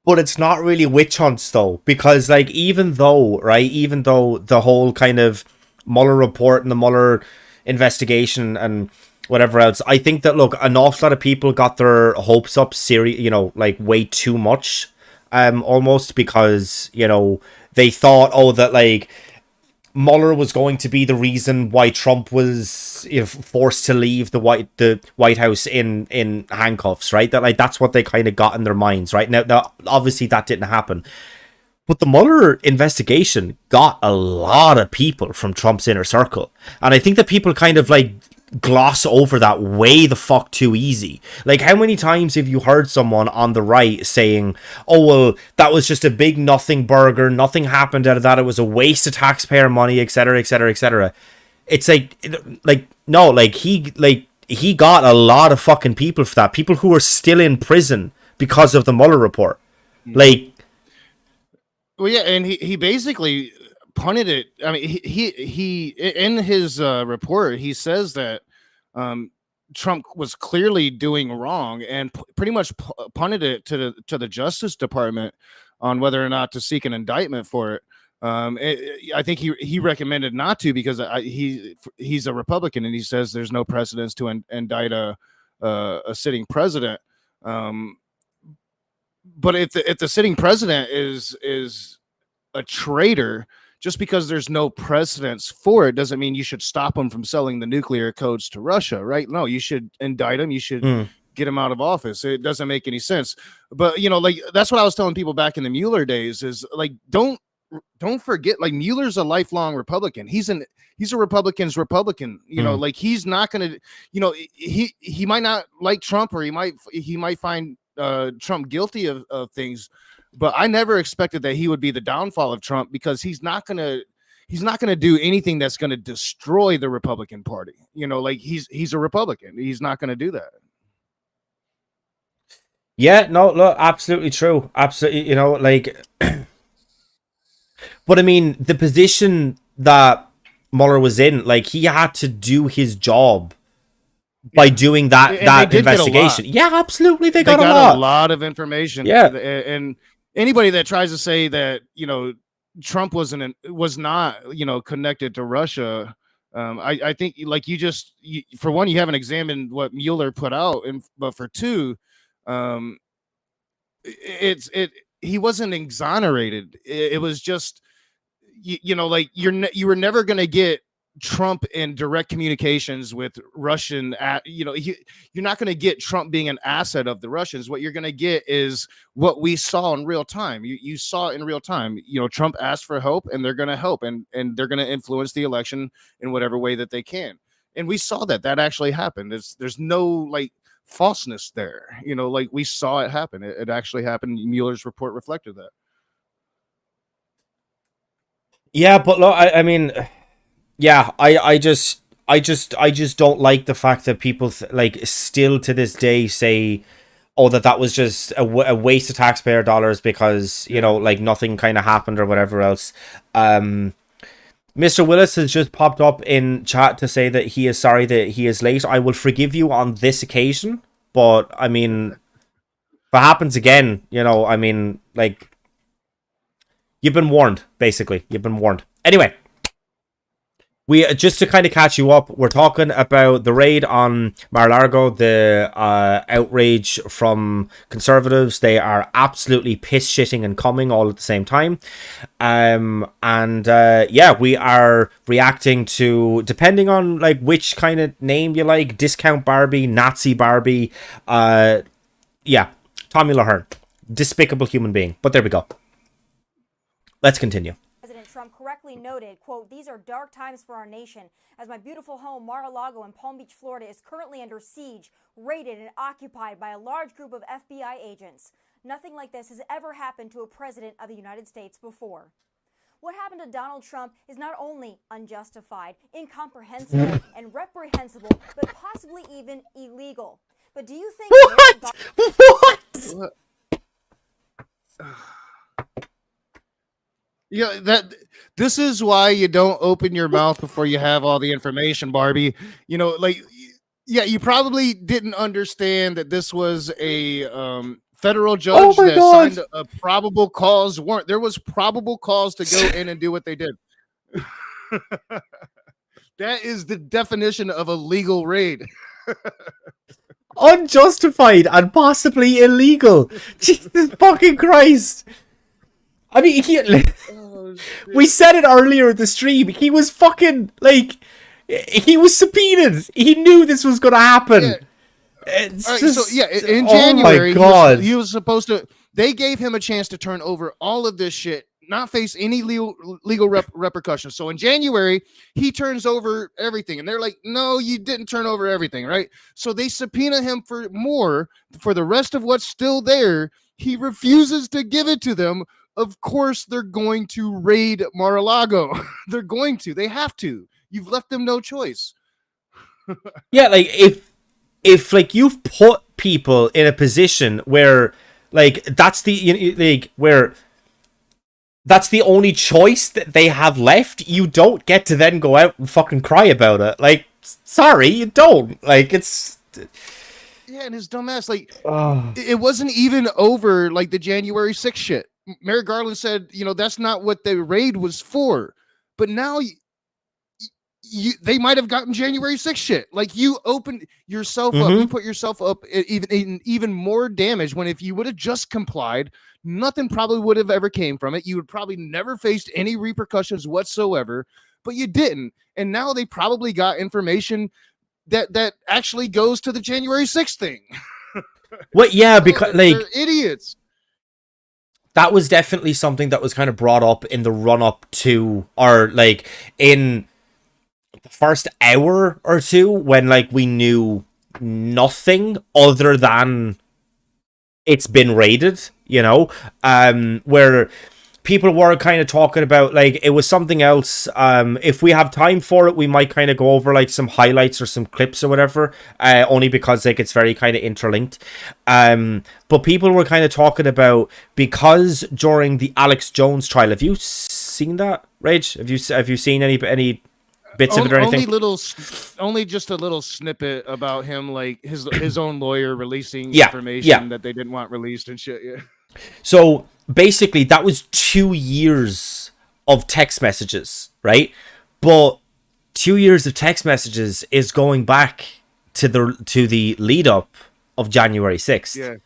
But it's not really witch hunts, though, because, like, even though the whole kind of Mueller report and the Mueller investigation and whatever else, I think that, look, an awful lot of people got their hopes up, like, way too much, almost, because, they thought, that, like, Mueller was going to be the reason why Trump was forced to leave the White House in handcuffs, right? That like that's what they kind of got in their minds, right? Now obviously that didn't happen, but the Mueller investigation got a lot of people from Trump's inner circle, and I think that people kind of like gloss over that way the fuck too easy. Like, how many times have you heard someone on the right saying, oh, well, that was just a big nothing burger, nothing happened out of that, it was a waste of taxpayer money, etc., etc., etc. It's like no, like he got a lot of fucking people for that, people who are still in prison because of the Mueller report. Like, well, yeah, and he basically punted it. I mean, he in his report, he says that Trump was clearly doing wrong and pretty much punted it to the Justice Department on whether or not to seek an indictment for it. I think he recommended not to because he's a Republican and he says there's no precedence to indict a sitting president. But if the sitting president is a traitor, just because there's no precedence for it doesn't mean you should stop him from selling the nuclear codes to Russia, right? No, you should indict him. You should get him out of office. It doesn't make any sense. But, like, that's what I was telling people back in the Mueller days is, like, don't forget, like, Mueller's a lifelong Republican. He's a Republican's Republican. Like, he's not going to, he might not like Trump, or he might find Trump guilty of things. But I never expected that he would be the downfall of Trump, because he's not gonna do anything that's gonna destroy the Republican Party. Like he's a Republican. He's not gonna do that. Yeah, no, look, absolutely true. Absolutely, like. But I mean, the position that Mueller was in, like, he had to do his job by doing that investigation. Yeah, absolutely, they got a lot of information. Yeah, and anybody that tries to say that Trump was not connected to Russia, I think, like, for one, you haven't examined what Mueller put out, but for two, he wasn't exonerated. It was just like you were never going to get Trump in direct communications with Russian, you're not going to get Trump being an asset of the Russians. What you're going to get is what we saw in real time. You saw in real time, Trump asked for help, and they're going to help, and they're going to influence the election in whatever way that they can. And we saw that actually happened. There's no like falseness there. Like, we saw it happen. It actually happened. Mueller's report reflected that. Yeah, but look, I mean, yeah, I just I just don't like the fact that people like still to this day say, oh, that was just a waste of taxpayer dollars because, you know, like nothing kind of happened or whatever else. Mr. Willis has just popped up in chat to say that he is sorry that he is late. I will forgive you on this occasion, but I mean, if it happens again, you know, I mean, like, you've been warned, basically. You've been warned. Anyway, we just to kind of catch you up, we're talking about the raid on Mar-a-lago, the outrage from conservatives. They are absolutely piss-shitting and coming all at the same time. Yeah, we are reacting to, depending on like which kind of name you like, Discount Barbie, Nazi Barbie, yeah, Tommy Lahern, despicable human being. But there we go. Let's continue. President Trump correctly noted, quote, "These are dark times for our nation, as my beautiful home, Mar-a-Lago in Palm Beach, Florida, is currently under siege, raided and occupied by a large group of FBI agents. Nothing like this has ever happened to a president of the United States before." What happened to Donald Trump is not only unjustified, incomprehensible, and reprehensible, but possibly even illegal. But do you think... What? Yeah, this is why you don't open your mouth before you have all the information, Barbie. You know, like, yeah, you probably didn't understand that this was a federal judge that signed a probable cause warrant. There was probable cause to go in and do what they did. That is the definition of a legal raid. Unjustified and possibly illegal. Jesus fucking Christ. I mean, we said it earlier in the stream. He was fucking, like, he was subpoenaed. He knew this was going to happen. Yeah. In January, he was supposed to, they gave him a chance to turn over all of this shit, not face any legal repercussions. So in January, he turns over everything. And they're like, no, you didn't turn over everything, right? So they subpoena him for more, for the rest of what's still there. He refuses to give it to them. Of course, they're going to raid Mar-a-Lago. They're going to. They have to. You've left them no choice. Yeah, like, if like, you've put people in a position where, like, that's the, like, where that's the only choice that they have left, you don't get to then go out and fucking cry about it. Like, sorry, you don't. Like, it's... Yeah, and his dumbass, like, it wasn't even over, like, the January 6th shit. Merrick Garland said, you know, that's not what the raid was for. But now they might have gotten January 6th shit. Like, you opened yourself up, you put yourself up in even more damage, when if you would have just complied, nothing probably would have ever came from it. You would probably never faced any repercussions whatsoever, but you didn't. And now they probably got information that actually goes to the January 6th thing. What? Yeah, because like, they're idiots. That was definitely something that was kind of brought up in the run-up to, or like in the first hour or two, when like we knew nothing other than it's been raided, you know, where people were kind of talking about, like, it was something else. If we have time for it, we might kind of go over like some highlights or some clips or whatever, only because like it's very kind of interlinked. But people were kind of talking about, because during the Alex Jones trial, have you seen that, Rage? Have you seen any bits of it or anything? Only just a little snippet about him, like his own lawyer releasing information that they didn't want released and shit. Yeah. So basically, that was 2 years of text messages, right? But 2 years of text messages is going back to the lead up of January 6th,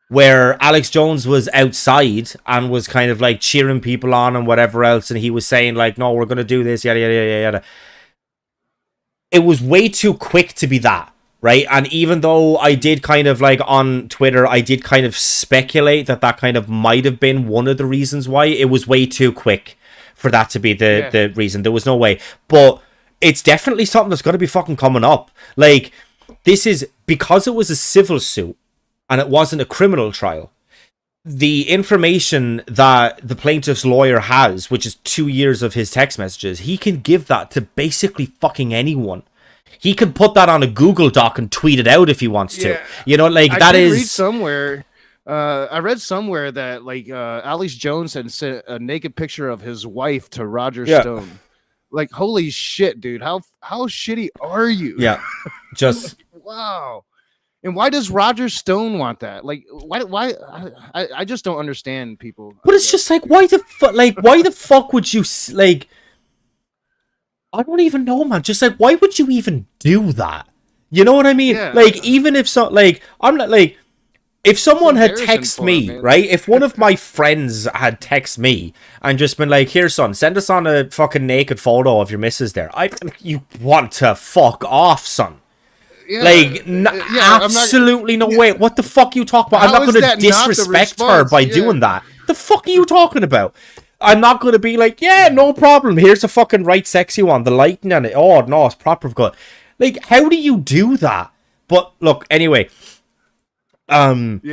where Alex Jones was outside and was kind of like cheering people on and whatever else, and he was saying like, "No, we're gonna do this," yada yada yada yada. It was way too quick to be that. Right, and even though I did kind of like on Twitter, I did kind of speculate that kind of might have been one of the reasons why, it was way too quick for that to be the reason. There was no way, but it's definitely something that's going to be fucking coming up. Like, this is because it was a civil suit and it wasn't a criminal trial. The information that the plaintiff's lawyer has, which is 2 years of his text messages, he can give that to basically fucking anyone. He could put that on a Google Doc and tweet it out if he wants to. You know, like I read somewhere. I read somewhere that like Alex Jones had sent a naked picture of his wife to Roger Stone. Like, holy shit, dude! How shitty are you? Yeah, just wow. And why does Roger Stone want that? Like, why? I just don't understand people. But it's just like, why the fuck would you like? I don't even know, man. Just like, why would you even do that? You know what I mean? Yeah, like, even if I'm not like, if someone had texted me, right? If one of my friends had texted me and just been like, "Here, son, send us on a fucking naked photo of your missus there," you want to fuck off, son. Yeah, like, absolutely no way. What the fuck are you talking about? I'm not going to disrespect her by doing that. The fuck are you talking about? I'm not going to be like, yeah, no problem. Here's a fucking right sexy one. The lighting on it. Oh, no, it's proper good. Like, how do you do that? But look, anyway. Tangent.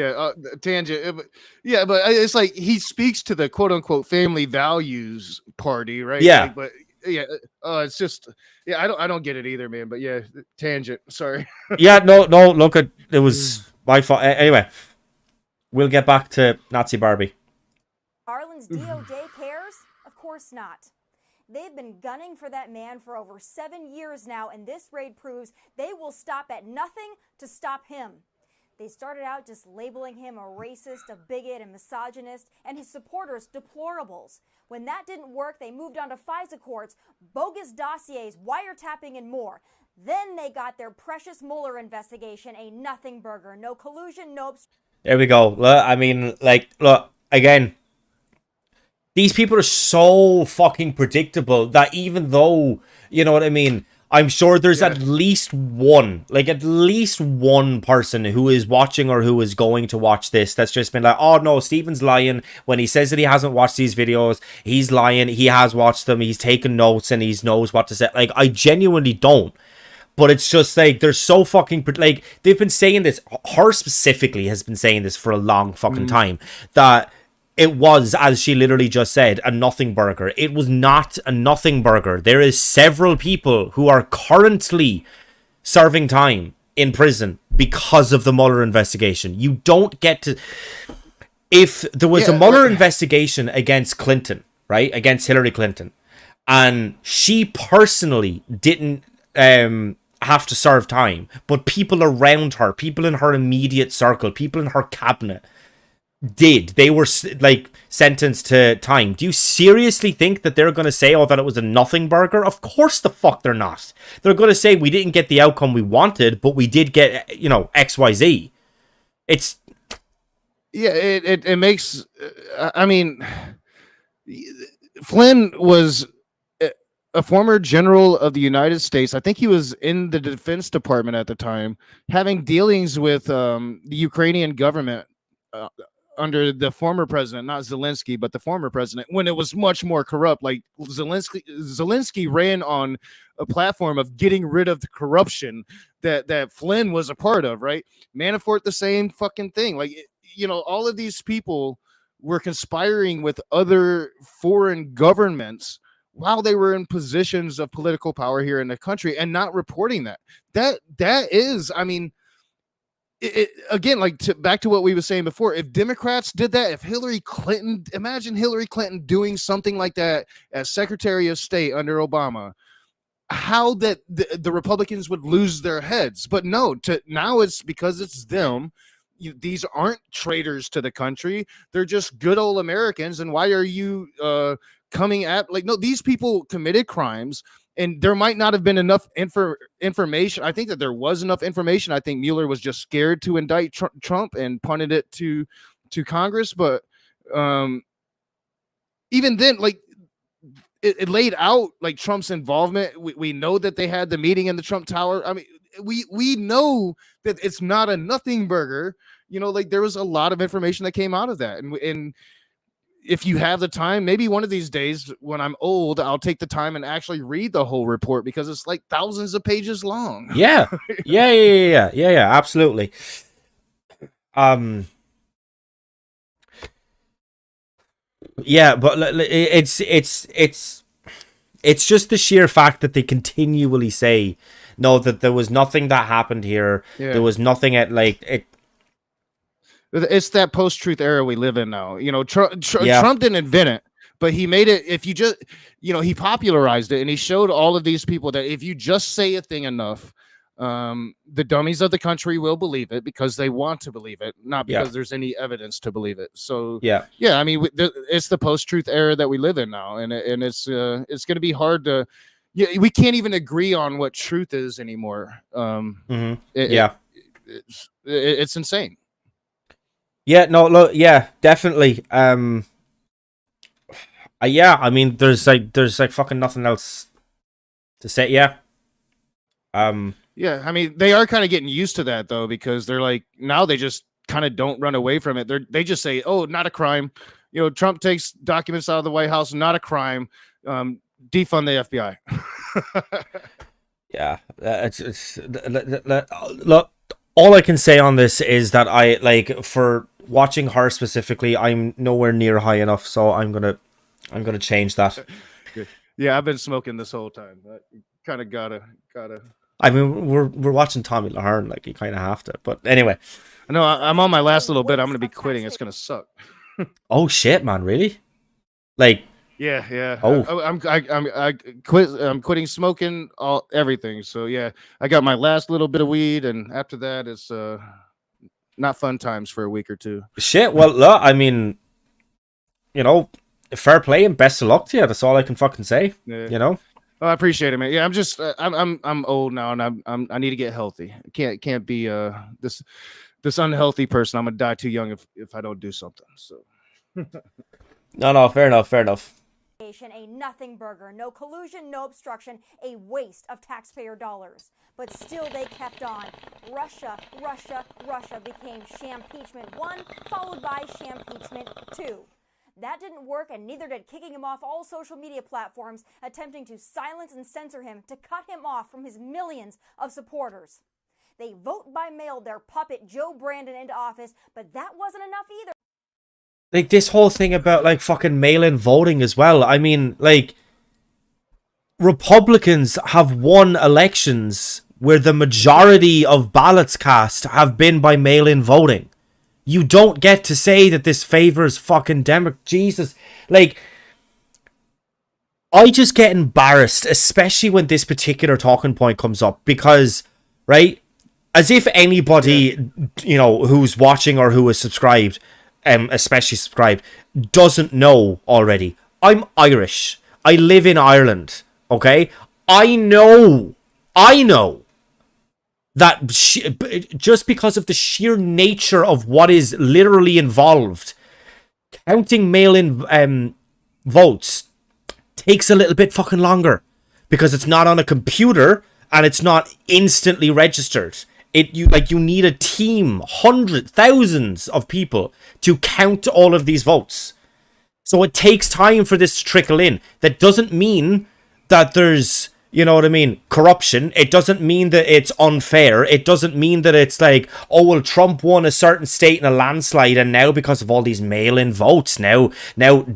But it's like he speaks to the quote unquote family values party, right? Yeah. Like, but yeah, it's just I don't get it either, man. But yeah, tangent. Sorry. Yeah, no. Look, it was my fault. Anyway, we'll get back to Nazi Barbie. Ireland's DOJ cares? Of course not. They've been gunning for that man for over 7 years now, and this raid proves they will stop at nothing to stop him. They started out just labeling him a racist, a bigot, and misogynist, and his supporters deplorables. When that didn't work, they moved on to FISA courts, bogus dossiers, wiretapping, and more. Then they got their precious Mueller investigation, a nothing burger. No collusion, no... There we go. I mean, like, look, again, these people are so fucking predictable that even though, you know what I mean, I'm sure there's at least one person who is watching or who is going to watch this that's just been like, oh no, Steven's lying. When he says that he hasn't watched these videos, he's lying. He has watched them. He's taken notes and he knows what to say. Like, I genuinely don't. But it's just like, they're so fucking, like, they've been saying this, her specifically has been saying this for a long fucking time, that it was, as she literally just said, a nothing burger. It was not a nothing burger. There is several people who are currently serving time in prison because of the Mueller investigation. You don't get to... If there was a Mueller investigation against Clinton, right? Against Hillary Clinton, and she personally didn't have to serve time, but people around her, people in her immediate circle, people in her cabinet they were like sentenced to time. Do you seriously think that they're going to say, oh, that it was a nothing burger? Of course the fuck they're not. They're going to say, we didn't get the outcome we wanted, but we did get, you know, XYZ. It's... Yeah, it makes... I mean, Flynn was a former general of the United States. I think he was in the Defense Department at the time, having dealings with the Ukrainian government under the former president, not Zelensky, but the former president, when it was much more corrupt. Like, Zelensky ran on a platform of getting rid of the corruption that Flynn was a part of, right? Manafort, the same fucking thing. Like, you know, all of these people were conspiring with other foreign governments while they were in positions of political power here in the country and not reporting that. That is, I mean, again, like, back to what we were saying before, if Democrats did that, if Hillary Clinton, imagine Hillary Clinton doing something like that as Secretary of State under Obama, how that the Republicans would lose their heads. But no, now it's because it's them. These aren't traitors to the country. They're just good old Americans. And why are you coming at, like, no, these people committed crimes. And there might not have been enough information. I think that there was enough information. I think Mueller was just scared to indict Trump and punted it to Congress. But even then, like, it laid out like Trump's involvement. We know that they had the meeting in the Trump Tower. I mean, we know that it's not a nothing burger. You know, like, there was a lot of information that came out of that, and if you have the time, maybe one of these days when I'm old, I'll take the time and actually read the whole report, because it's like thousands of pages long. Yeah. Yeah, absolutely. Yeah, but it's just the sheer fact that they continually say no, that there was nothing that happened here. Yeah. There was nothing at like it. It's that post-truth era we live in now. You know, Trump Yeah. didn't invent it, but he made it. If you just, you know, he popularized it, and he showed all of these people that if you just say a thing enough, the dummies of the country will believe it because they want to believe it, not because there's any evidence to believe it. So yeah. I mean, it's the post-truth era that we live in now, and it's going to be hard to. Yeah, we can't even agree on what truth is anymore. It's insane. Yeah, no, look, yeah, definitely. Yeah, I mean, there's like fucking nothing else to say. Yeah. Yeah, I mean, they are kind of getting used to that though, because they're like now they just kind of don't run away from it. They just say, "Oh, not a crime." You know, Trump takes documents out of the White House, not a crime. Defund the FBI. Yeah, look. All I can say on this is that I like for watching her specifically. I'm nowhere near high enough, so I'm gonna change that. Yeah, I've been smoking this whole time. Kind of gotta. I mean, we're watching Tommy Lahern, like you kind of have to. But anyway, no, I'm on my last little bit. I'm gonna be quitting. It's gonna suck. Oh shit, man! Really? Like? Yeah. Oh, I quit. I'm quitting smoking, everything. So yeah, I got my last little bit of weed, and after that, it's not fun times for a week or two. Shit. Well, look, I mean, you know, fair play and best of luck to you. That's all I can fucking say. Yeah. You know. Oh, I appreciate it, man. Yeah, I'm just I'm old now, and I need to get healthy. I can't be this unhealthy person. I'm gonna die too young if I don't do something. So. No, fair enough. A nothing burger, no collusion, no obstruction, a waste of taxpayer dollars. But still they kept on. Russia became Shampeachment 1, followed by Shampeachment 2. That didn't work, and neither did kicking him off all social media platforms, attempting to silence and censor him to cut him off from his millions of supporters. They vote by mail their puppet Joe Brandon into office, but that wasn't enough either. Like this whole thing about like fucking mail-in voting as well. I mean, like Republicans have won elections where the majority of ballots cast have been by mail-in voting. You don't get to say that this favors fucking Jesus. Like, I just get embarrassed, especially when this particular talking point comes up because, right, as if anybody, you know, who's watching or who is subscribed, especially subscribed, doesn't know already. I'm Irish. I live in Ireland. Okay? I know that just because of the sheer nature of what is literally involved, counting mail-in votes takes a little bit fucking longer because it's not on a computer and it's not instantly registered. You need a team, hundreds, thousands of people to count all of these votes. So it takes time for this to trickle in. That doesn't mean that there's, you know what I mean, corruption. It doesn't mean that it's unfair. It doesn't mean that it's like, oh, well, Trump won a certain state in a landslide and now because of all these mail-in votes, now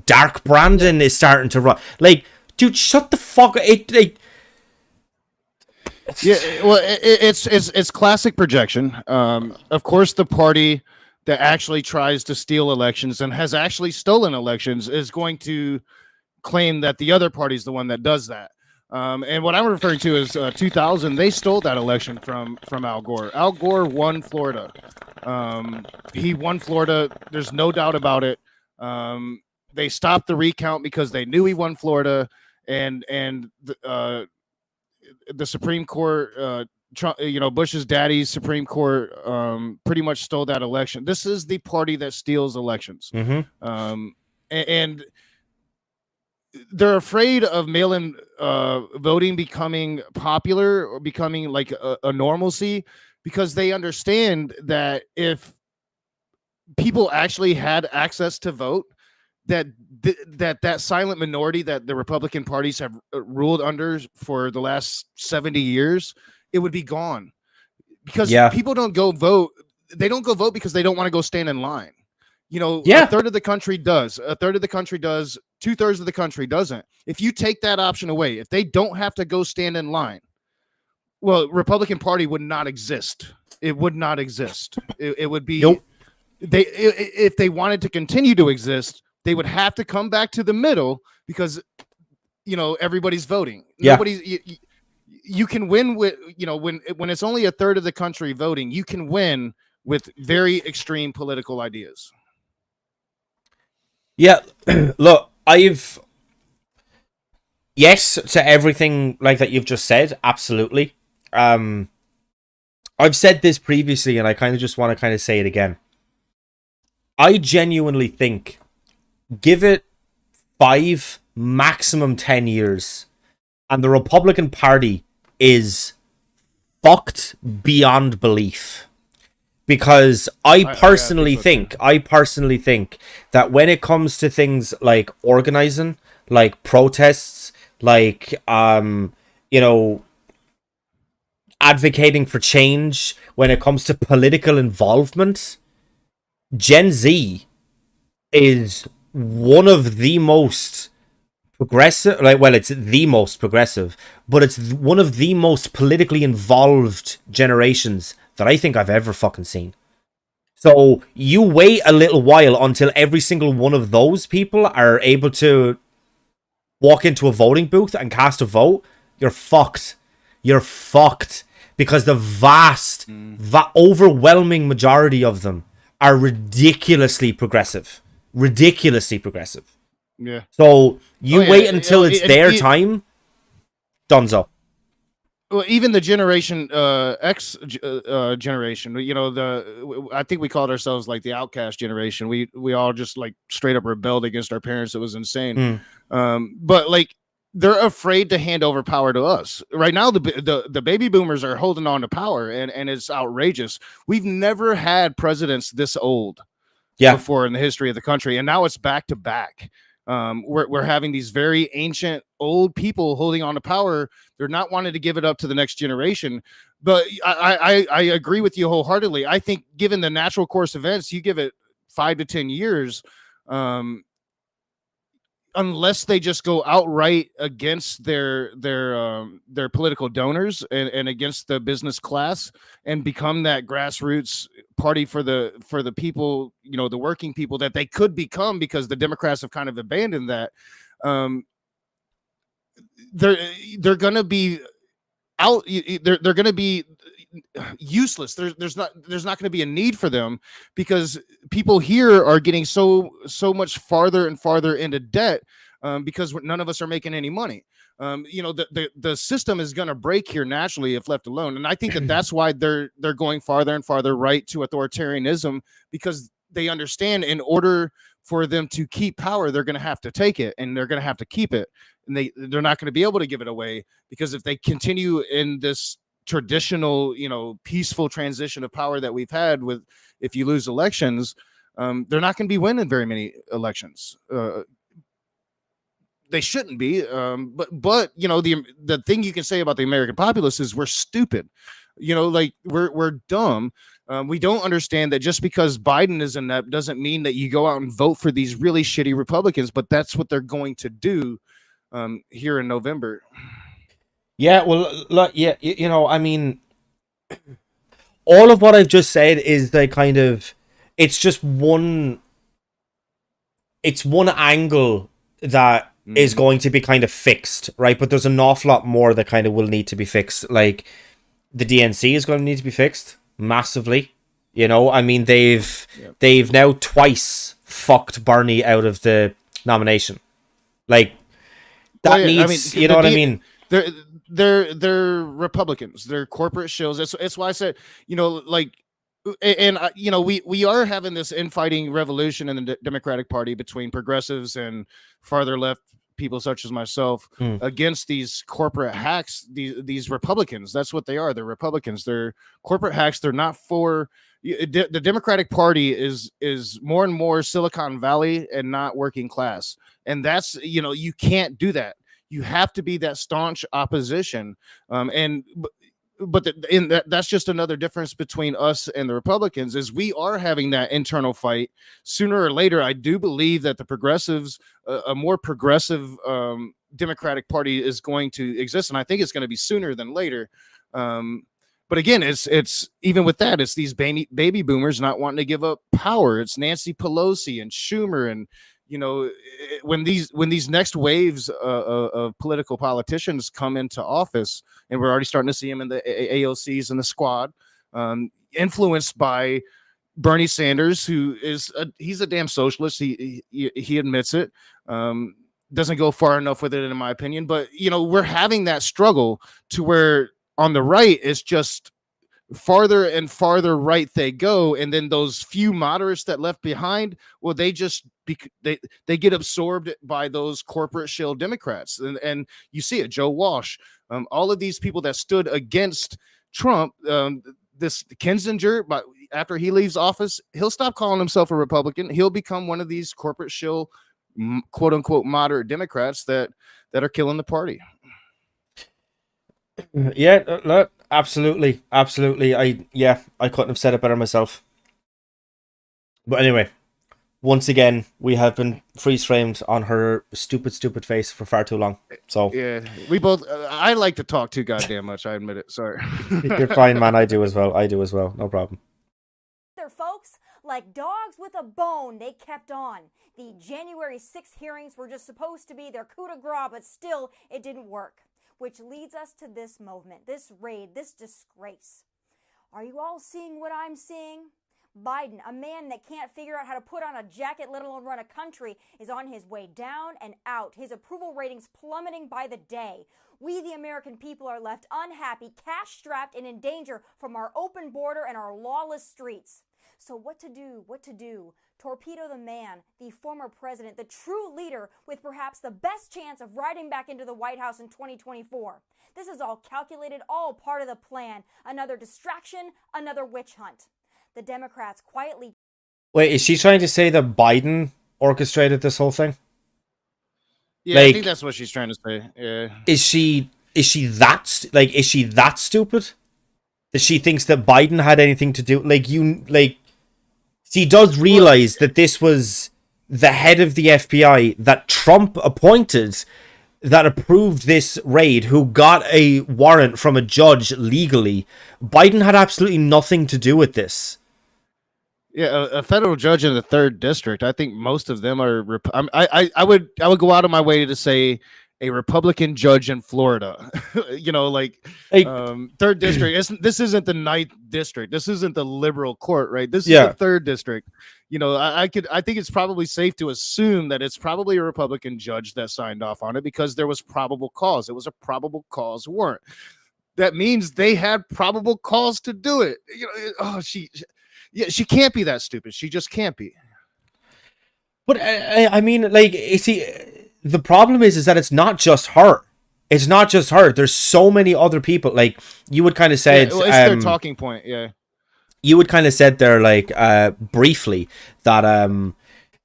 Dark Brandon is starting to run. Like, dude, shut the fuck up. Yeah, well, it's classic projection. Of course, the party that actually tries to steal elections and has actually stolen elections is going to claim that the other party is the one that does that. And what I'm referring to is 2000. They stole that election from Al Gore. Al Gore won Florida. He won Florida. There's no doubt about it. They stopped the recount because they knew he won Florida, and the Supreme Court, Trump, Bush's daddy's Supreme Court, pretty much stole that election. This is the party that steals elections. Mm-hmm. And they're afraid of mail-in voting becoming popular or becoming like a normalcy, because they understand that if people actually had access to vote, that silent minority that the Republican parties have ruled under for the last 70 years, it would be gone. Because people don't go vote. They don't go vote because they don't want to go stand in line. A third of the country does. A third of the country does. 2/3 of the country doesn't. If you take that option away, if they don't have to go stand in line, Well, Republican Party would not exist. It would not exist. It would be if they wanted to continue to exist, they would have to come back to the middle because everybody's voting. Yeah. Nobody's you can win with when it's only a third of the country voting, you can win with very extreme political ideas. Yeah, look, yes to everything like that you've just said, absolutely. I've said this previously, and I kind of just want to kind of say it again. I genuinely think, give it 5, maximum 10 years, and the Republican Party is fucked beyond belief. Because I personally think that when it comes to things like organizing, like protests, like advocating for change, when it comes to political involvement, Gen Z is one of the most progressive, it's the most progressive, but it's one of the most politically involved generations that I think I've ever fucking seen. So you wait a little while until every single one of those people are able to walk into a voting booth and cast a vote. You're fucked. You're fucked. Because the vast, overwhelming majority of them are ridiculously progressive. Ridiculously progressive. Yeah. So you wait until it's their time. Dunzo. Well, even the Generation X generation, I think we called ourselves like the outcast generation. We all just like straight up rebelled against our parents. It was insane. But like, they're afraid to hand over power to us right now. The baby boomers are holding on to power, and it's outrageous. We've never had presidents this old before in the history of the country, and now it's back to back. We're having these very ancient old people holding on to power. They're not wanting to give it up to the next generation. But I agree with you wholeheartedly. I think given the natural course of events, you give it 5 to 10 years, unless they just go outright against their political donors and against the business class and become that grassroots party for the people, the working people that they could become, because the Democrats have kind of abandoned that. They're going to be out. They're going to be useless. There's not going to be a need for them, because people here are getting so much farther and farther into debt, because none of us are making any money. The system is going to break here naturally if left alone, and I think that's why they're going farther and farther right to authoritarianism, because they understand in order for them to keep power, they're going to have to take it, and they're going to have to keep it, and they're not going to be able to give it away, because if they continue in this traditional, peaceful transition of power that we've had with, if you lose elections, they're not going to be winning very many elections. They shouldn't be. But the thing you can say about the American populace is we're stupid. We're dumb. We don't understand that just because Biden is inept doesn't mean that you go out and vote for these really shitty Republicans, but that's what they're going to do here in November. Yeah, well, look, yeah, I mean, all of what I've just said is it's just one angle that is going to be kind of fixed, right? But there's an awful lot more that kind of will need to be fixed. Like, the DNC is going to need to be fixed massively. I mean, they've now twice fucked Bernie out of the nomination. Like, that needs, you know what I mean? They're Republicans. They're corporate shills. That's why I said, we are having this infighting revolution in the Democratic Party between progressives and farther left people such as myself against these corporate hacks, these Republicans. That's what they are. They're Republicans. They're corporate hacks. They're not for the Democratic Party is more and more Silicon Valley and not working class. And that's, you can't do that. You have to be that staunch opposition. That's just another difference between us and the Republicans, is we are having that internal fight. Sooner or later, I do believe that the progressives, a more progressive Democratic Party is going to exist. And I think it's going to be sooner than later. But again, it's even with that, it's these baby boomers not wanting to give up power. It's Nancy Pelosi and Schumer, and when these next waves of political politicians come into office, and we're already starting to see them in the AOCs and the squad, influenced by Bernie Sanders, who he's a damn socialist. He admits it. Doesn't go far enough with it, in my opinion. But we're having that struggle to where on the right, it's just farther and farther right they go, and then those few moderates that left behind, well, they just they get absorbed by those corporate shill Democrats, and you see it. Joe Walsh, all of these people that stood against Trump, this Kinzinger, but after he leaves office, he'll stop calling himself a Republican. He'll become one of these corporate shill, quote unquote, moderate Democrats that are killing the party. Yeah, look, absolutely. I couldn't have said it better myself. But anyway, once again, we have been freeze framed on her stupid face for far too long. So yeah, we both. I like to talk too goddamn much. I admit it. Sorry. You're fine, man. I do as well. No problem. There, folks, like dogs with a bone, they kept on. The January 6th hearings were just supposed to be their coup de grace, but still, it didn't work. Which leads us to this movement, this raid, this disgrace. Are you all seeing what I'm seeing? Biden, a man that can't figure out how to put on a jacket, let alone run a country, is on his way down and out. His approval ratings plummeting by the day. We, the American people, are left unhappy, cash-strapped, and in danger from our open border and our lawless streets. So what to do? What to do? Torpedo the man, the former president, the true leader with perhaps the best chance of riding back into the White House in 2024. This is all calculated, all part of the plan. Another distraction, another witch hunt. The Democrats quietly... Wait, is she trying to say that Biden orchestrated this whole thing? Yeah, I think that's what she's trying to say. Yeah. Is she that stupid? That she thinks that Biden had anything to do? She does realize that this was the head of the FBI that Trump appointed that approved this raid, who got a warrant from a judge legally. Biden had absolutely nothing to do with this. Yeah, a federal judge in the 3rd district. I think most of them are. I would go out of my way to say a Republican judge in Florida. 3rd district. This isn't the 9th district. This isn't the liberal court, right? This is the 3rd district. I think it's probably safe to assume that it's probably a Republican judge that signed off on it because there was probable cause. It was a probable cause warrant. That means they had probable cause to do it. She can't be that stupid. She just can't be. But I mean, the problem is that it's not just her. It's not just her. There's so many other people. Like you would kind of say, it's their talking point. Yeah. You would kind of said there, briefly that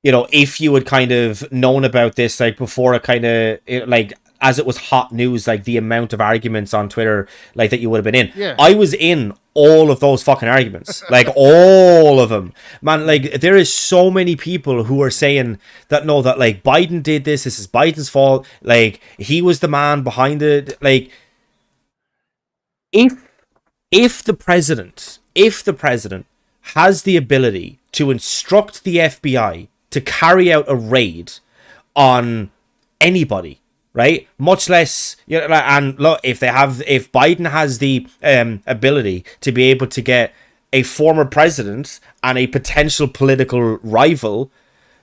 if you had kind of known about this before it kind of as it was hot news, the amount of arguments on Twitter that you would have been in. Yeah. I was in all of those fucking arguments, all of them, man. There is so many people who are saying that Biden did this. This is Biden's fault. He was the man behind it. If the president has the ability to instruct the FBI to carry out a raid on anybody, right? Much less, and look, if Biden has the ability to be able to get a former president and a potential political rival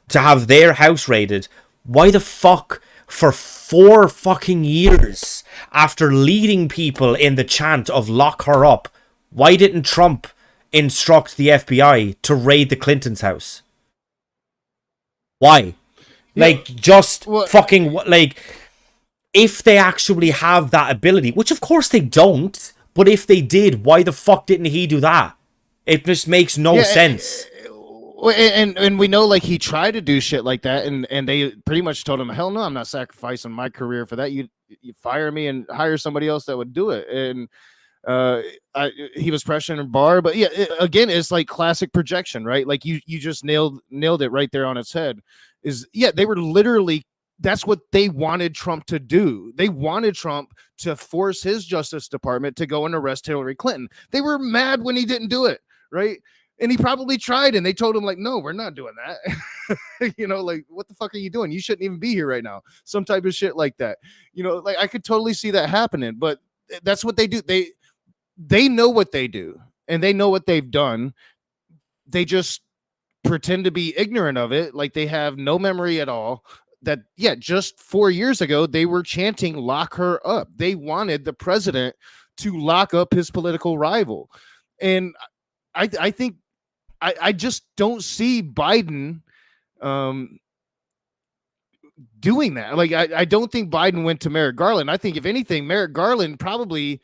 to have their house raided, why the fuck, for 4 fucking years after leading people in the chant of lock her up, why didn't Trump instruct the FBI to raid the Clintons' house? Why? If they actually have that ability, which of course they don't, but if they did, why the fuck didn't he do that? It just makes no sense. And we know he tried to do shit like that, and they pretty much told him, hell no, I'm not sacrificing my career for that. You fire me and hire somebody else that would do it. And he was pressuring Barr, but again, it's classic projection, right? You just nailed it right there on its head. They were literally that's what they wanted Trump to do. They wanted Trump to force his Justice Department to go and arrest Hillary Clinton. They were mad when he didn't do it, right? And he probably tried, and they told him, like, no, we're not doing that. Like, what the fuck are you doing? You shouldn't even be here right now. Some type of shit like that. Like, I could totally see that happening, but that's what they do. They know what they do, and they know what they've done. They just pretend to be ignorant of it, like they have no memory at all. That, yeah, just 4 years ago, they were chanting, lock her up. They wanted the president to lock up his political rival. And I think I just don't see Biden doing that. Like, I don't think Biden went to Merrick Garland. I think, if anything, Merrick Garland probably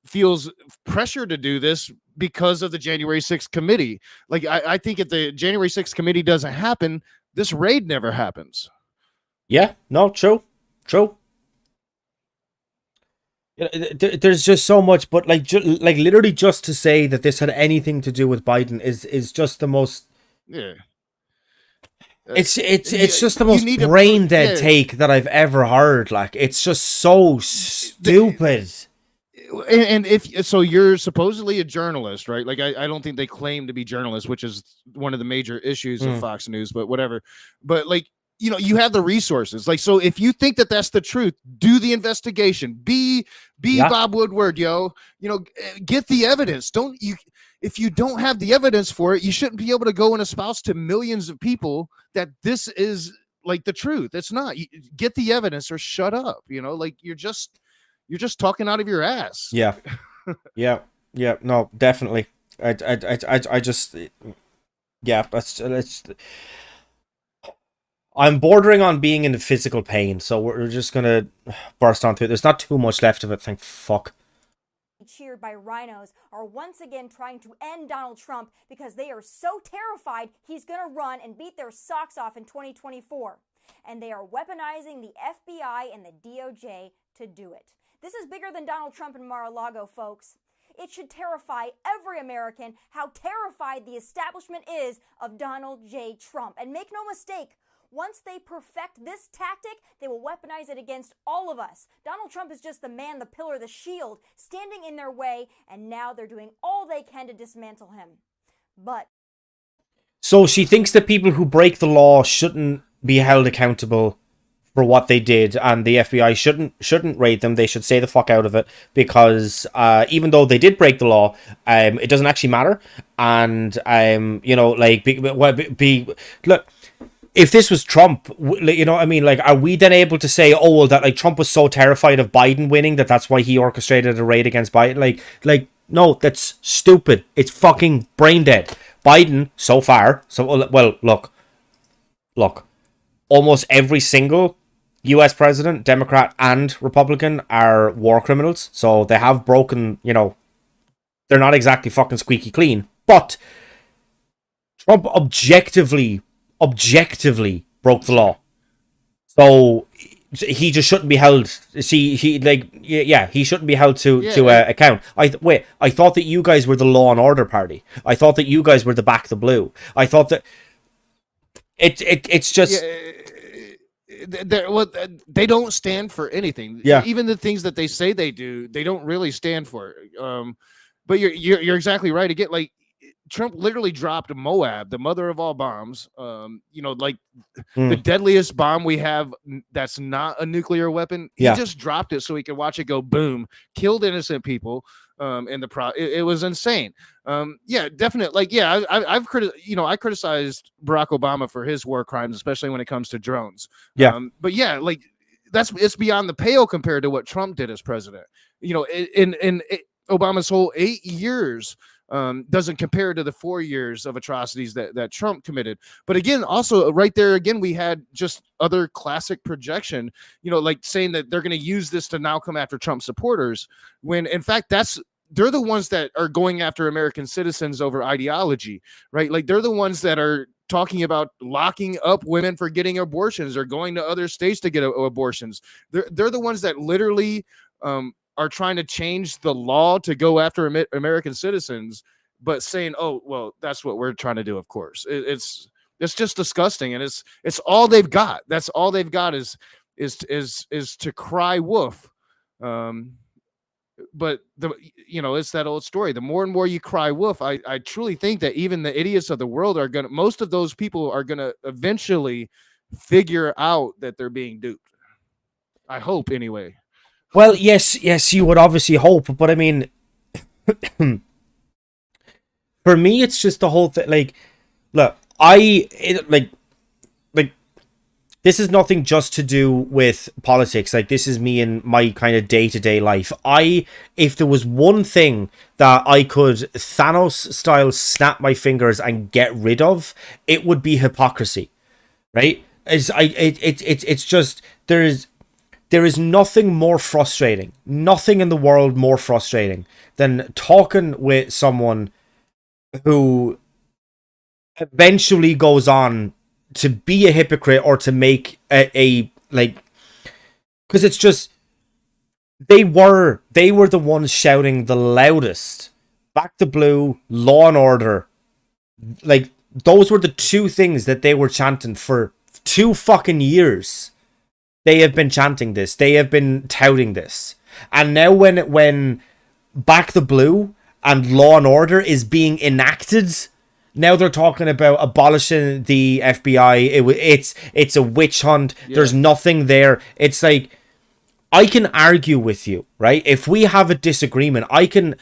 feels pressure to do this because of the January 6th committee. Like, I think if the January 6th committee doesn't happen, this raid never happens. Yeah, no, true. There's just so much, but like literally just to say that this had anything to do with Biden is just the most. Yeah. It's just the most brain dead take that I've ever heard. Like, it's just so stupid. And if so, you're supposedly a journalist, right? Like, I don't think they claim to be journalists, which is one of the major issues of Fox News, but whatever. But like, you have the resources. Like, so if you think that that's the truth, do the investigation. Be Bob Woodward, get the evidence. If you don't have the evidence for it, you shouldn't be able to go and espouse to millions of people that this is like the truth. It's not. You get the evidence or shut up. Like, you're just talking out of your ass. Yeah. No, definitely. I just, yeah, let's. I'm bordering on being in physical pain, so we're just gonna burst onto it. There's not too much left of it, thank fuck. Cheered by rhinos are once again trying to end Donald Trump because they are so terrified he's going to run and beat their socks off in 2024. And they are weaponizing the FBI and the DOJ to do it. This is bigger than Donald Trump and Mar-a-Lago, folks. It should terrify every American how terrified the establishment is of Donald J. Trump. And make no mistake, once they perfect this tactic, they will weaponize it against all of us. Donald Trump is just the man, the pillar, the shield, standing in their way, and now they're doing all they can to dismantle him. But so she thinks that people who break the law shouldn't be held accountable for what they did, and the FBI shouldn't raid them. They should stay the fuck out of it, because even though they did break the law, it doesn't actually matter. And look. If this was Trump, like, are we then able to say, oh, well, that, like, Trump was so terrified of Biden winning that's why he orchestrated a raid against Biden? Like, no, that's stupid. It's fucking brain dead. Biden, so far, look, almost every single U.S. president, Democrat and Republican, are war criminals. So they have broken, they're not exactly fucking squeaky clean. But Trump objectively broke the law, so he just shouldn't be held. See, he shouldn't be held to account. I thought that you guys were the Law and Order party. I thought that you guys were the Back the Blue. I thought that it's just they don't stand for anything. Yeah, even the things that they say they do, they don't really stand for. But you're exactly right. Again, like, Trump literally dropped Moab, the mother of all bombs. The deadliest bomb we have that's not a nuclear weapon. He just dropped it so he could watch it go boom, killed innocent people. It was insane. Definitely. Like, I criticized Barack Obama for his war crimes, especially when it comes to drones. But like, it's beyond the pale compared to what Trump did as president. In Obama's whole 8 years. Doesn't compare to the 4 years of atrocities that Trump committed. But again, also right there, again, we had just other classic projection, like saying that they're going to use this to now come after Trump supporters, when in fact they're the ones that are going after American citizens over ideology, right? Like, they're the ones that are talking about locking up women for getting abortions or going to other states to get abortions. They're the ones that literally are trying to change the law to go after American citizens, but saying, oh, well, that's what we're trying to do. Of course, it's It's just disgusting, and it's all they've got. That's all they've got is to cry wolf. But it's that old story. The more and more you cry wolf, I truly think that even the idiots of the world most of those people are gonna eventually figure out that they're being duped. I hope, anyway. Well, yes, you would obviously hope, but I mean, for me, it's just the whole thing. Like, look, this is nothing just to do with politics. Like, this is me in my kind of day-to-day life. If there was one thing that I could Thanos style snap my fingers and get rid of, it would be hypocrisy, right? It's just there is nothing more frustrating, nothing in the world more frustrating than talking with someone who eventually goes on to be a hypocrite or to make a because it's just they were the ones shouting the loudest. Back the Blue, Law and Order, like those were the two things that they were chanting for 2 fucking years. They have been chanting this. They have been touting this. And now when Back the Blue and Law and Order is being enacted, now they're talking about abolishing the FBI. It's a witch hunt. Yeah. There's nothing there. It's like, I can argue with you, right? If we have a disagreement, we can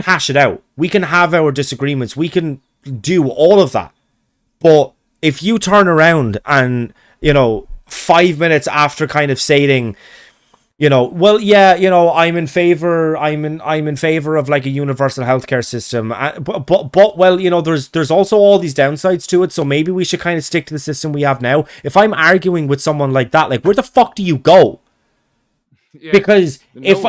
hash it out. We can have our disagreements. We can do all of that. But if you turn around and, 5 minutes after kind of saying, well, yeah, I'm in favor of like a universal healthcare system, but well, there's also all these downsides to it, so maybe we should kind of stick to the system we have now. If I'm arguing with someone like that, like, where the fuck do you go? Yeah, because if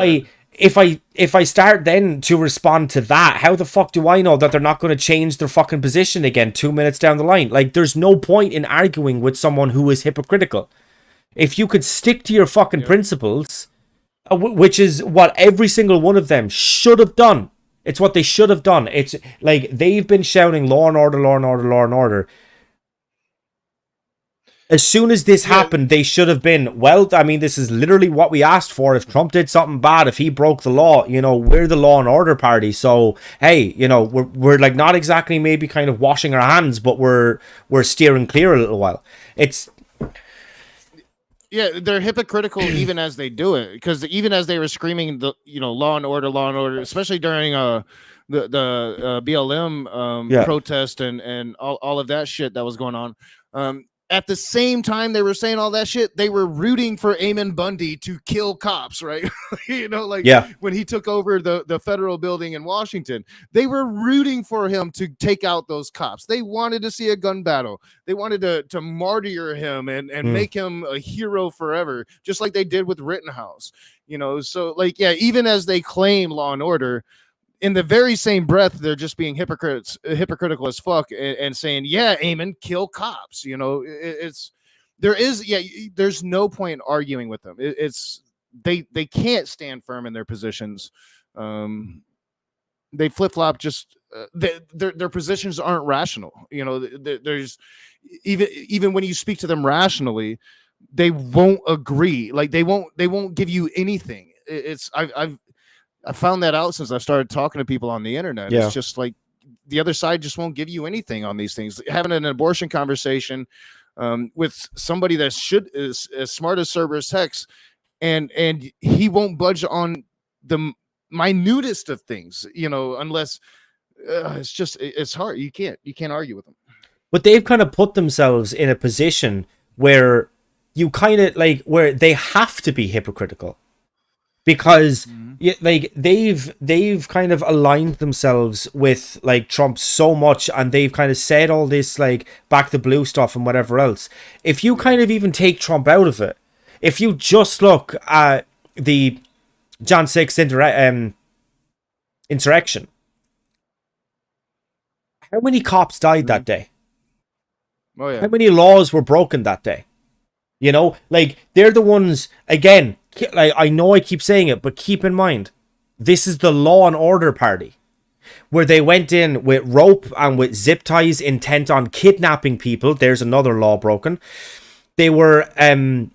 I start then to respond to that, how the fuck do I know that they're not going to change their fucking position again 2 minutes down the line? Like, there's no point in arguing with someone who is hypocritical. If you could stick to your fucking principles, which is what every single one of them should have done. It's what they should have done. It's like they've been shouting law and order, law and order, law and order. As soon as this happened, they should have been, well, I mean, this is literally what we asked for. If Trump did something bad, if he broke the law, we're the law and order party. So, hey, we're like not exactly maybe kind of washing our hands, but we're steering clear a little while. Yeah, they're hypocritical even as they do it, because even as they were screaming the law and order, especially during the BLM protest and all of that shit that was going on. At the same time they were saying all that shit, they were rooting for Eamon Bundy to kill cops, right? When he took over the federal building in Washington, they were rooting for him to take out those cops. They wanted to see a gun battle. They wanted to martyr him and make him a hero forever, just like they did with Rittenhouse. So even as they claim law and order, in the very same breath, they're just being hypocritical as fuck and saying, yeah, Eamon, kill cops. There's no point in arguing with them. They can't stand firm in their positions. They flip-flop, just their positions aren't rational. There's even when you speak to them rationally, they won't agree. Like they won't give you anything. I found that out since I started talking to people on the internet. Yeah. It's just like the other side just won't give you anything on these things. Having an abortion conversation with somebody that is as smart as Cerberus Hex, and he won't budge on the minutest of things, unless it's hard. You can't argue with them. But they've kind of put themselves in a position where you kind of where they have to be hypocritical. Because they've kind of aligned themselves with Trump so much, and they've kind of said all this back the blue stuff and whatever else. If you kind of even take Trump out of it, if you just look at the Jan 6 insurrection, how many cops died that day? Oh yeah. How many laws were broken that day? They're the ones, again, I know I keep saying it, but keep in mind, this is the law and order party. where they went in with rope and with zip ties intent on kidnapping people. There's another law broken. They were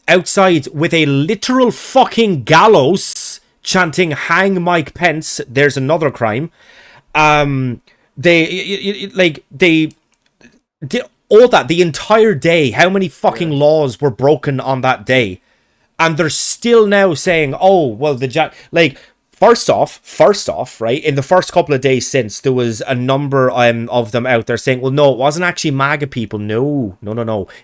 outside with a literal fucking gallows chanting "Hang Mike Pence." There's another crime. They did all that the entire day. How many fucking laws were broken on that day? And they're still now saying, "Oh, well, First off, right, in the first couple of days since, there was a number of them out there saying, well, no, it wasn't actually MAGA people. No.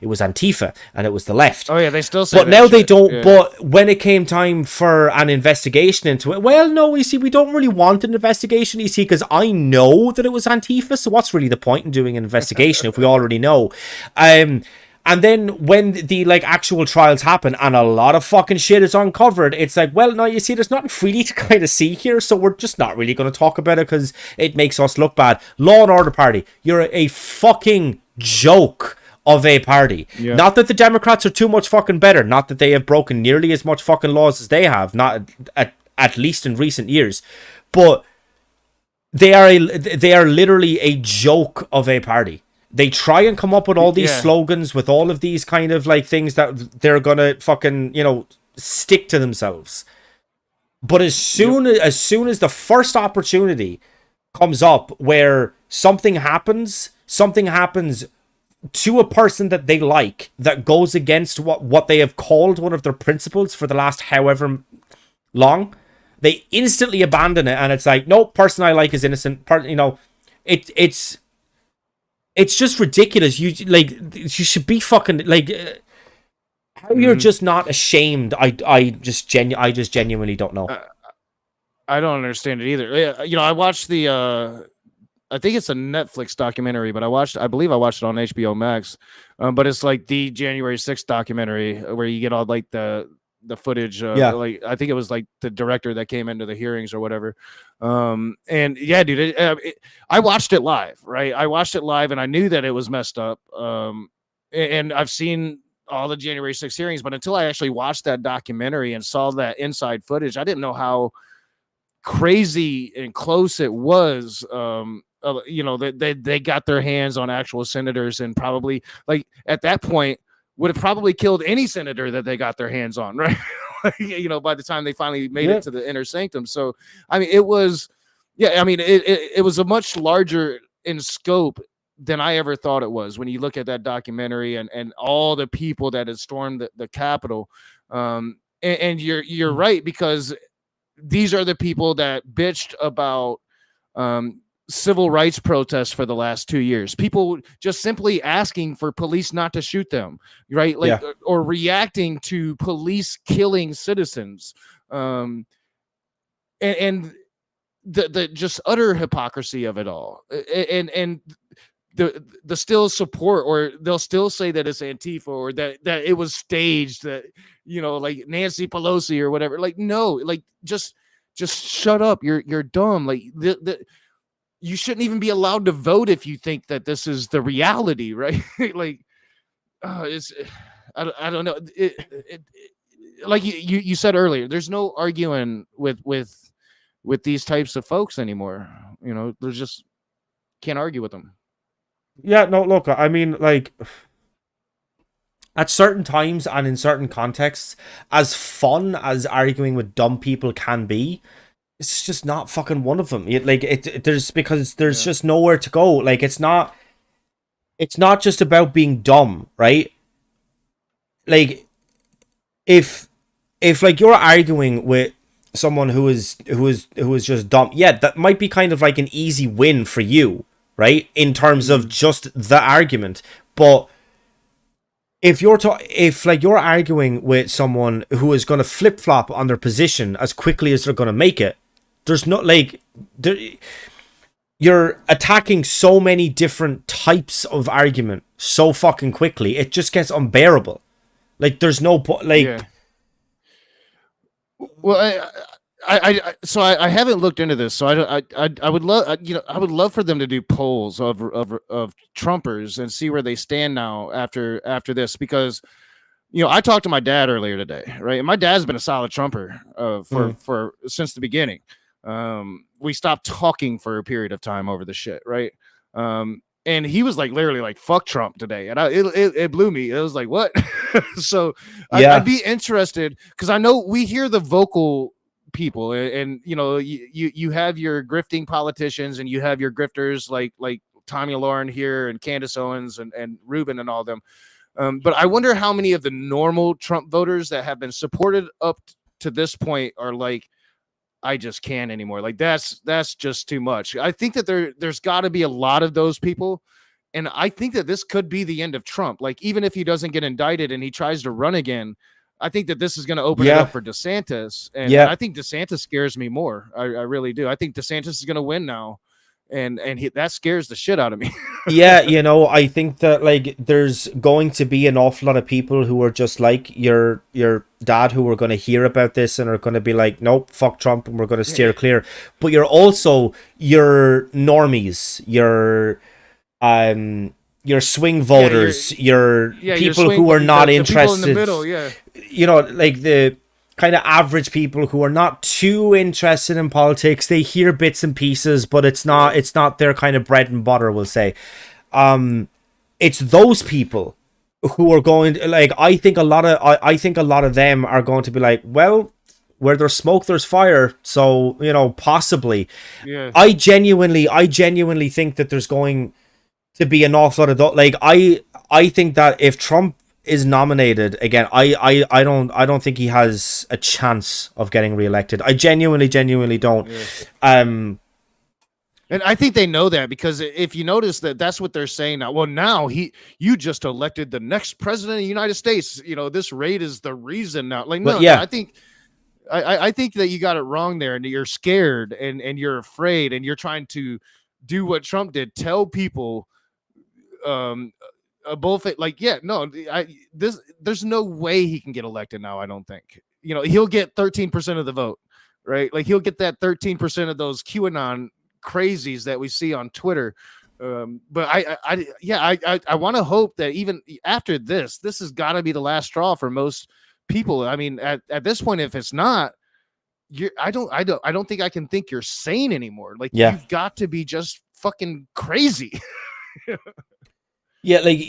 It was Antifa, and it was the left. Oh, yeah, they still say But now they don't. Yeah. But when it came time for an investigation into it, well, no, you see, we don't really want an investigation, you see, because I know that it was Antifa, so what's really the point in doing an investigation if we already know? And then when the actual trials happen and a lot of fucking shit is uncovered, it's like, well, no, you see, there's nothing really to kind of see here, so we're just not really going to talk about it because it makes us look bad. Law and Order Party, you're a fucking joke of a party. Yeah. Not that the Democrats are too much fucking better, not that they have broken nearly as much fucking laws as they have, not at least in recent years, but they are literally a joke of a party. They try and come up with all these slogans with all of these kind of things that they're gonna fucking, stick to themselves. But as soon as the first opportunity comes up where something happens to a person that they like that goes against what they have called one of their principles for the last however long, they instantly abandon it, and it's like, no, person I like is innocent. It's just ridiculous. You should be fucking how you're just not ashamed. I just genuinely don't know. I don't understand it either. I watched the I think it's a Netflix documentary, but I believe I watched it on HBO Max. But it's like the January 6th documentary where you get all the footage. I think it was the director that came into the hearings or whatever. And yeah, dude, I watched it live, right? I watched it live and I knew that it was messed up. And I've seen all the January 6th hearings, but until I actually watched that documentary and saw that inside footage, I didn't know how crazy and close it was. They got their hands on actual senators and probably at that point would have probably killed any senator that they got their hands on, right? By the time they finally made it to the inner sanctum. So, I mean, it was a much larger in scope than I ever thought it was when you look at that documentary and all the people that had stormed the Capitol. And you're right, because these are the people that bitched about civil rights protests for the last 2 years. People just simply asking for police not to shoot them, right? Or reacting to police killing citizens. And the just utter hypocrisy of it all. And the still support, or they'll still say that it's Antifa or that it was staged, that Nancy Pelosi or whatever. No, just shut up. You're dumb. You shouldn't even be allowed to vote if you think that this is the reality, right? It's I don't know. Like you said earlier, there's no arguing with these types of folks anymore. There's just can't argue with them. Yeah, no, look, I mean, at certain times and in certain contexts, as fun as arguing with dumb people can be, it's just not fucking one of them. There's just nowhere to go. It's not just about being dumb, right? If you're arguing with someone who is just dumb, yeah, that might be kind of an easy win for you, right? In terms of just the argument. But if you're arguing with someone who is going to flip-flop on their position as quickly as they're going to make it, there's no you're attacking so many different types of argument so fucking quickly, it just gets unbearable. There's no Well, I haven't looked into this, so I would love for them to do polls of Trumpers and see where they stand now after this, because I talked to my dad earlier today, right? And my dad's been a solid Trumper for since the beginning. we stopped talking for a period of time over the shit, right? And he was like literally like fuck Trump today, and it blew me. It was like what? So I'd be interested because I know we hear the vocal people, and you know you have your grifting politicians and you have your grifters like Tommy Lauren here and Candace Owens and Rubin and all them. But I wonder how many of the normal Trump voters that have been supported up to this point are like, I just can't anymore. Like that's just too much. I think that there's got to be a lot of those people, and I think that this could be the end of Trump. Like even if he doesn't get indicted and he tries to run again, I think that this is going to open it up for DeSantis, and I think DeSantis scares me more. I really do. I think DeSantis is going to win now, and that scares the shit out of me. Yeah, you know, I think that like there's going to be an awful lot of people who are just like your dad who are going to hear about this and are going to be like, nope, fuck Trump, and we're going to steer clear. But you're also your normies, your swing voters, your people who are not interested. In the middle, you know, like the kind of average people who are not too interested in politics. They hear bits and pieces, but it's not their kind of bread and butter, we'll say. It's those people who are going to, like, I think a lot of them are going to be like, well, where there's smoke there's fire, so you know, possibly. I genuinely think that there's going to be an awful lot of like I think that if Trump is nominated again, I don't think he has a chance of getting reelected. I genuinely don't. And I think they know that, because if you notice that's what they're saying now. Well, now you just elected the next president of the United States. You know, this raid is the reason now. Like, no, I think that you got it wrong there, and you're scared and you're afraid, and you're trying to do what Trump did, tell people both there's no way he can get elected now. I don't think, you know, he'll get 13% of the vote, right? Like he'll get that 13% of those QAnon crazies that we see on Twitter. But I want to hope that even after this has got to be the last straw for most people. I mean, at this point, if it's not, I don't think I can think you're sane anymore. Like you've got to be just fucking crazy. Yeah, like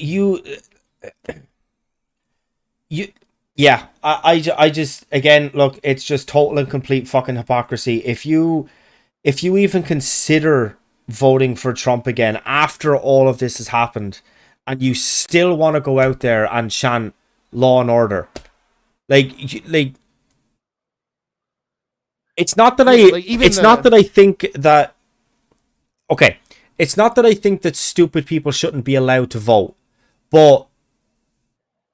I just, again, look, it's just total and complete fucking hypocrisy. If you even consider voting for Trump again after all of this has happened, and you still want to go out there and chant law and order, like it's not that not that I think that, okay, it's not that I think that stupid people shouldn't be allowed to vote, but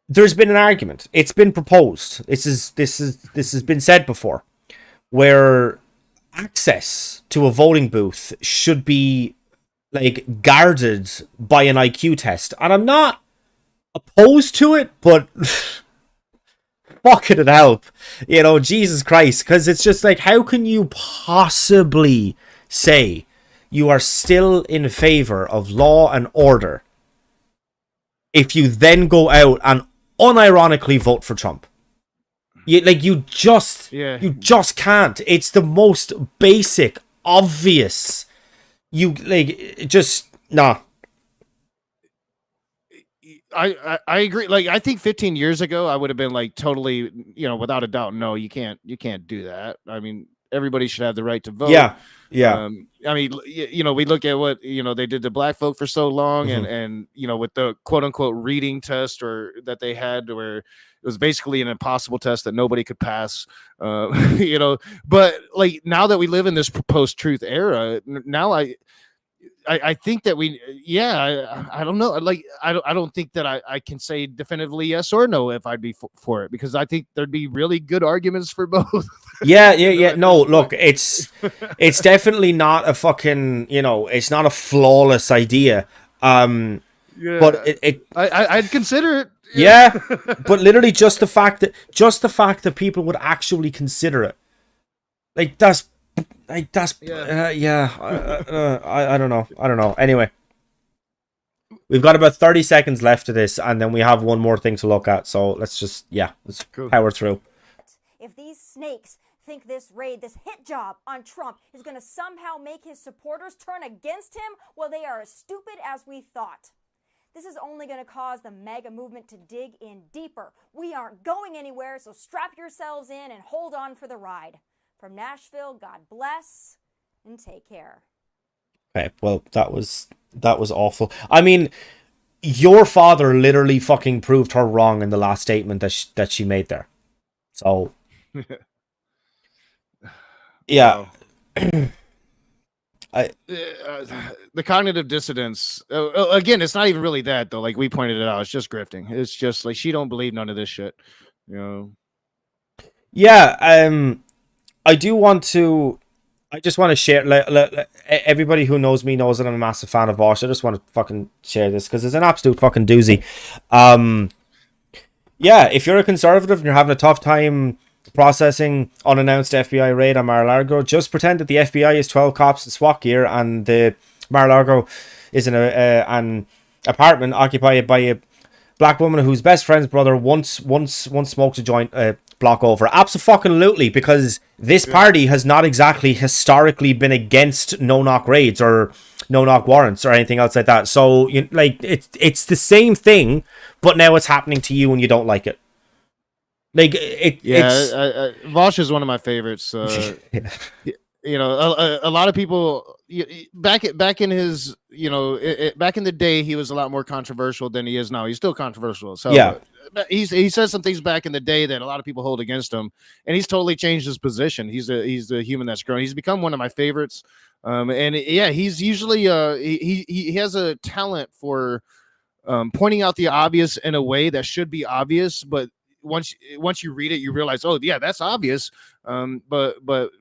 there's been an argument. It's been proposed. This has been said before, where access to a voting booth should be like guarded by an IQ test. And I'm not opposed to it, but fucking it help. You know, Jesus Christ. Because it's just like, how can you possibly say you are still in favor of law and order if you then go out and unironically vote for Trump? You just can't. It's the most basic, obvious. Nah. I agree. Like, I think 15 years ago, I would have been like totally, you know, without a doubt, no, you can't do that. I mean, everybody should have the right to vote. Yeah. I mean, you know, we look at what, you know, they did to black folk for so long, and you know, with the quote unquote reading test that they had, where it was basically an impossible test that nobody could pass, you know. But like, now that we live in this post-truth era, now I think that I don't know. Like, I don't think that I can say definitively yes or no if I'd be for it, because I think there'd be really good arguments for both. Yeah. No, look, it's definitely not a fucking, you know, it's not a flawless idea. But I'd consider it. Yeah, but literally just the fact that people would actually consider it, I don't know. Anyway, we've got about 30 seconds left to this, and then we have one more thing to look at. So let's power through. If these snakes think this raid, this hit job on Trump, is going to somehow make his supporters turn against him? Well, they are as stupid as we thought. This is only going to cause the MAGA movement to dig in deeper. We aren't going anywhere, so strap yourselves in and hold on for the ride. From Nashville, God bless and take care. Okay, well, that was awful. I mean, your father literally fucking proved her wrong in the last statement that she made there. So, yeah. The cognitive dissonance, again, it's not even really that though. Like we pointed it out, it's just grifting. It's just like she don't believe none of this shit, you know. Yeah, I just want to share. Everybody who knows me knows that I'm a massive fan of Vosh. I just want to fucking share this because it's an absolute fucking doozy. Yeah, if you're a conservative and you're having a tough time processing unannounced FBI raid on Mar-a-lago, just pretend that the FBI is 12 cops in SWAT gear and the Mar-a-lago is in an apartment occupied by a black woman whose best friend's brother once smoked a joint block over. Absolutely, because this party has not exactly historically been against no-knock raids or no-knock warrants or anything else like that. So it's the same thing, but now it's happening to you and you don't like it. Like Vosh is one of my favorites. Yeah. You know, a lot of people back in his, you know, back in the day, he was a lot more controversial than he is now. He's still controversial. So yeah, he said some things back in the day that a lot of people hold against him, and he's totally changed his position. He's a human that's grown. He's become one of my favorites. And yeah, he's usually he has a talent for pointing out the obvious in a way that should be obvious, but once you read it, you realize, oh yeah, that's obvious. But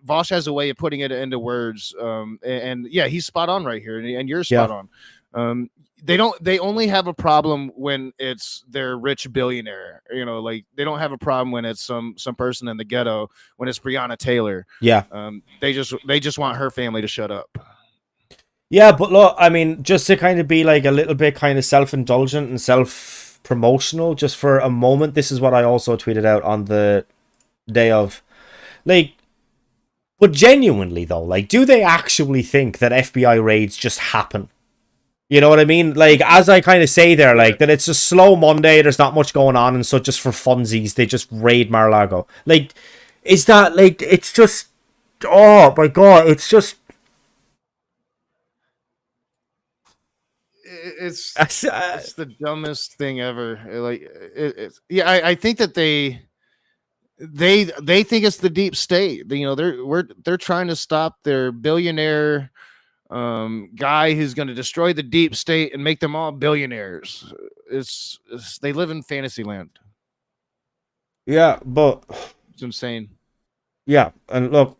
Vosh has a way of putting it into words. And yeah, he's spot on right here, and you're spot on. They only have a problem when it's their rich billionaire. You know, like they don't have a problem when it's some person in the ghetto, when it's Breonna Taylor. Yeah. They just want her family to shut up. Yeah, but look, I mean, just to kind of be like a little bit kind of self-indulgent and self-promotional just for a moment, this is what I also tweeted out on the day of. Like, but genuinely though, like, do they actually think that FBI raids just happen? You know what I mean? Like, as I kind of say there, like, that it's a slow Monday, there's not much going on, and so just for funsies, they just raid Mar-a-lago. Like, is that, like, it's just, oh my god, it's just... It's the dumbest thing ever. Like, yeah, I think that they think it's the deep state. You know, they're trying to stop their billionaire guy who's going to destroy the deep state and make them all billionaires. It's they live in fantasy land. Yeah, but it's insane. Yeah, and look,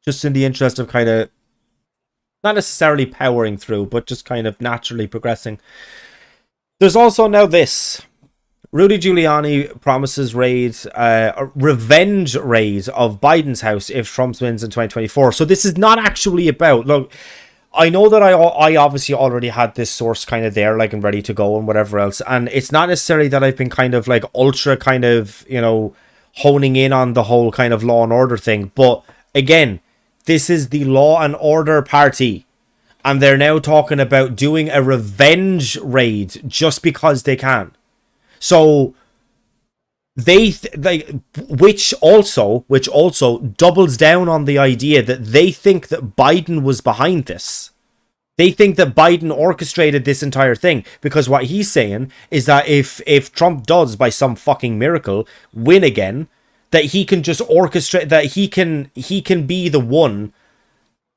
just in the interest of kind of not necessarily powering through, but just kind of naturally progressing. There's also now this. Rudy Giuliani promises a revenge raid of Biden's house if Trump wins in 2024. So this is not actually about... Look, I know that I obviously already had this source kind of there, like, and ready to go and whatever else. And it's not necessarily that I've been kind of, like, ultra kind of, you know, honing in on the whole kind of law and order thing. But, again... This is the Law and Order Party, and they're now talking about doing a revenge raid just because they can. So which also doubles down on the idea that they think that Biden was behind this. They think that Biden orchestrated this entire thing, because what he's saying is that if Trump does, by some fucking miracle, win again, that he can just orchestrate, that he can be the one,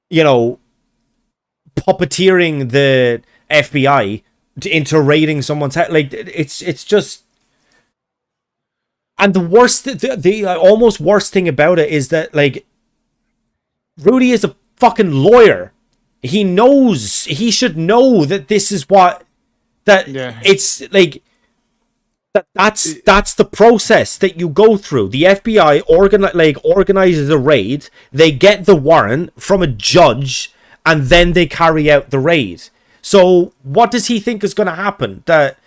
you know, puppeteering the FBI into raiding someone's house. Like, it's just... And the worst, the almost worst thing about it is that, like, Rudy is a fucking lawyer. He knows, he should know that this is what, that it's like... That's the process that you go through. The FBI organizes a raid. They get the warrant from a judge, and then they carry out the raid. So what does he think is going to happen? That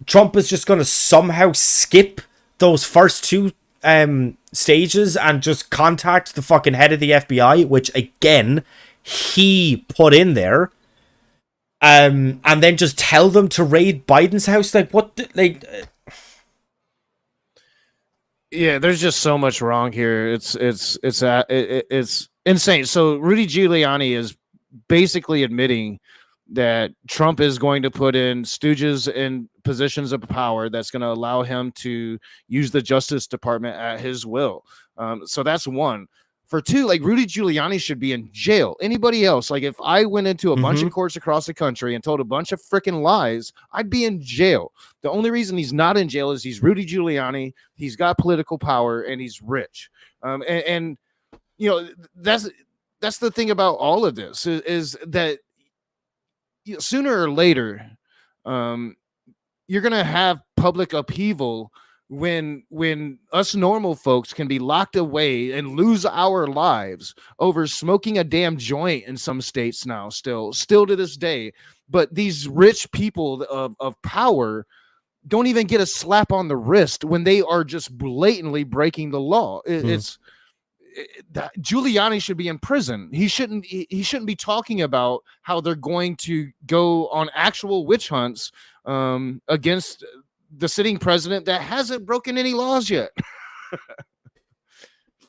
Trump is just going to somehow skip those first two stages and just contact the fucking head of the FBI, which again he put in there, and then just tell them to raid Biden's house. Like what? Yeah, there's just so much wrong here. It's insane. So Rudy Giuliani is basically admitting that Trump is going to put in stooges in positions of power that's going to allow him to use the Justice Department at his will. So that's one. For two, like Rudy Giuliani should be in jail. Anybody else, like if I went into a bunch of courts across the country and told a bunch of freaking lies, I'd be in jail. The only reason he's not in jail is he's Rudy Giuliani. He's got political power and he's rich. And you know, that's the thing about all of this is that sooner or later, you're gonna have public upheaval when us normal folks can be locked away and lose our lives over smoking a damn joint in some states now, still to this day. But these rich people of power don't even get a slap on the wrist when they are just blatantly breaking the law. Giuliani should be in prison. He shouldn't be talking about how they're going to go on actual witch hunts against the sitting president that hasn't broken any laws yet.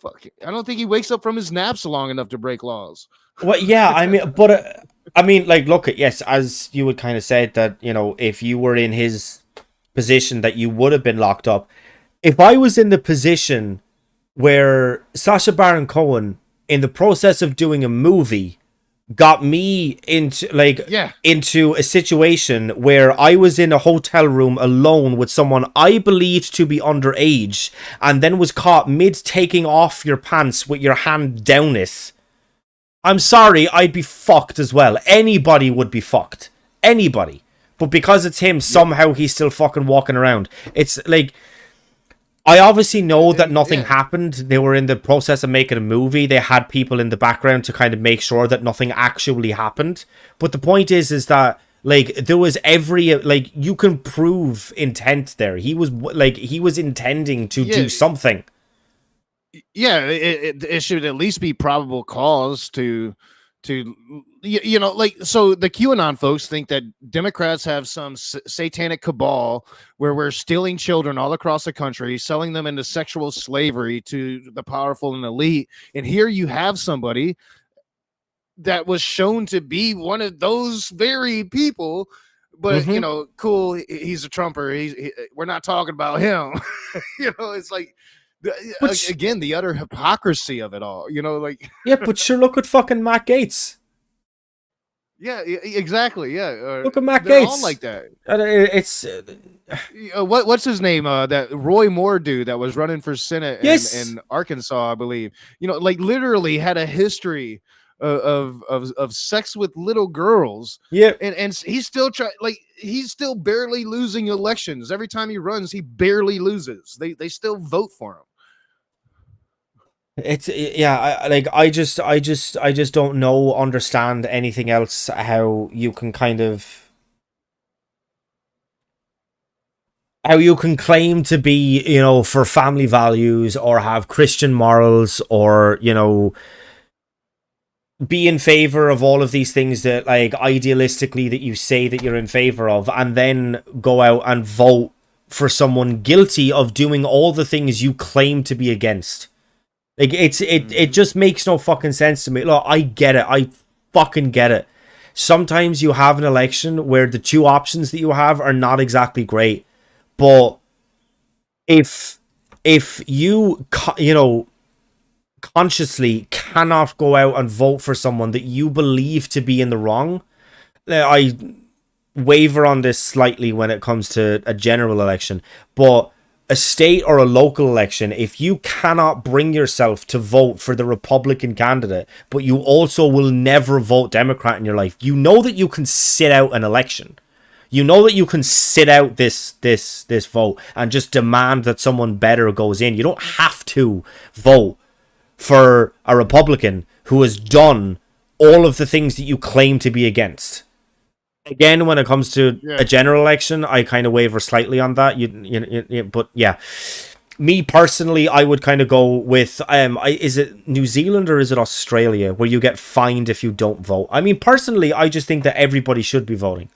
Fuck it. I don't think he wakes up from his naps long enough to break laws. Well, yeah, I mean, but like, look at, yes, as you would kind of said that, you know, if you were in his position that you would have been locked up. If I was in the position where Sacha Baron Cohen, in the process of doing a movie, got me into a situation where I was in a hotel room alone with someone I believed to be underage, and then was caught mid taking off your pants with your hand down it, I'm sorry, I'd be fucked as well. Anybody would be fucked. Anybody. But because it's him, somehow he's still fucking walking around. It's like, I obviously know that nothing happened. They were in the process of making a movie. They had people in the background to kind of make sure that nothing actually happened. But the point is that, like, there was like, you can prove intent there. He was intending to do something. Yeah, it should at least be probable cause to you know, like, so the QAnon folks think that Democrats have some satanic cabal where we're stealing children all across the country, selling them into sexual slavery to the powerful and elite. And here you have somebody that was shown to be one of those very people, but you know, cool, he's a Trumper. We're not talking about him. You know, it's like, again, the utter hypocrisy of it all, you know, like. Yeah, but sure, look at fucking Matt Gaetz. Yeah, exactly. Yeah, look at Matt Gaetz. All like that. It's what's his name? That Roy Moore dude that was running for Senate in Arkansas, I believe. You know, like literally had a history of sex with little girls. Yeah, and he's still he's still barely losing elections. Every time he runs, he barely loses. They still vote for him. It's I just don't understand anything else how you can claim to be, you know, for family values or have Christian morals or, you know, be in favor of all of these things that, like, idealistically that you say that you're in favor of, and then go out and vote for someone guilty of doing all the things you claim to be against. Like, it just makes no fucking sense to me. Look, I get it. I fucking get it. Sometimes you have an election where the two options that you have are not exactly great. But if you know, consciously cannot go out and vote for someone that you believe to be in the wrong, I waver on this slightly when it comes to a general election. But a state or a local election, if you cannot bring yourself to vote for the Republican candidate, but you also will never vote Democrat in your life, you know that you can sit out an election. You know that you can sit out this vote and just demand that someone better goes in. You don't have to vote for a Republican who has done all of the things that you claim to be against. Again, when it comes to a general election, I kind of waver slightly on that. But yeah, me personally, I would kind of go with is it New Zealand or is it Australia where you get fined if you don't vote? I mean, personally, I just think that everybody should be voting.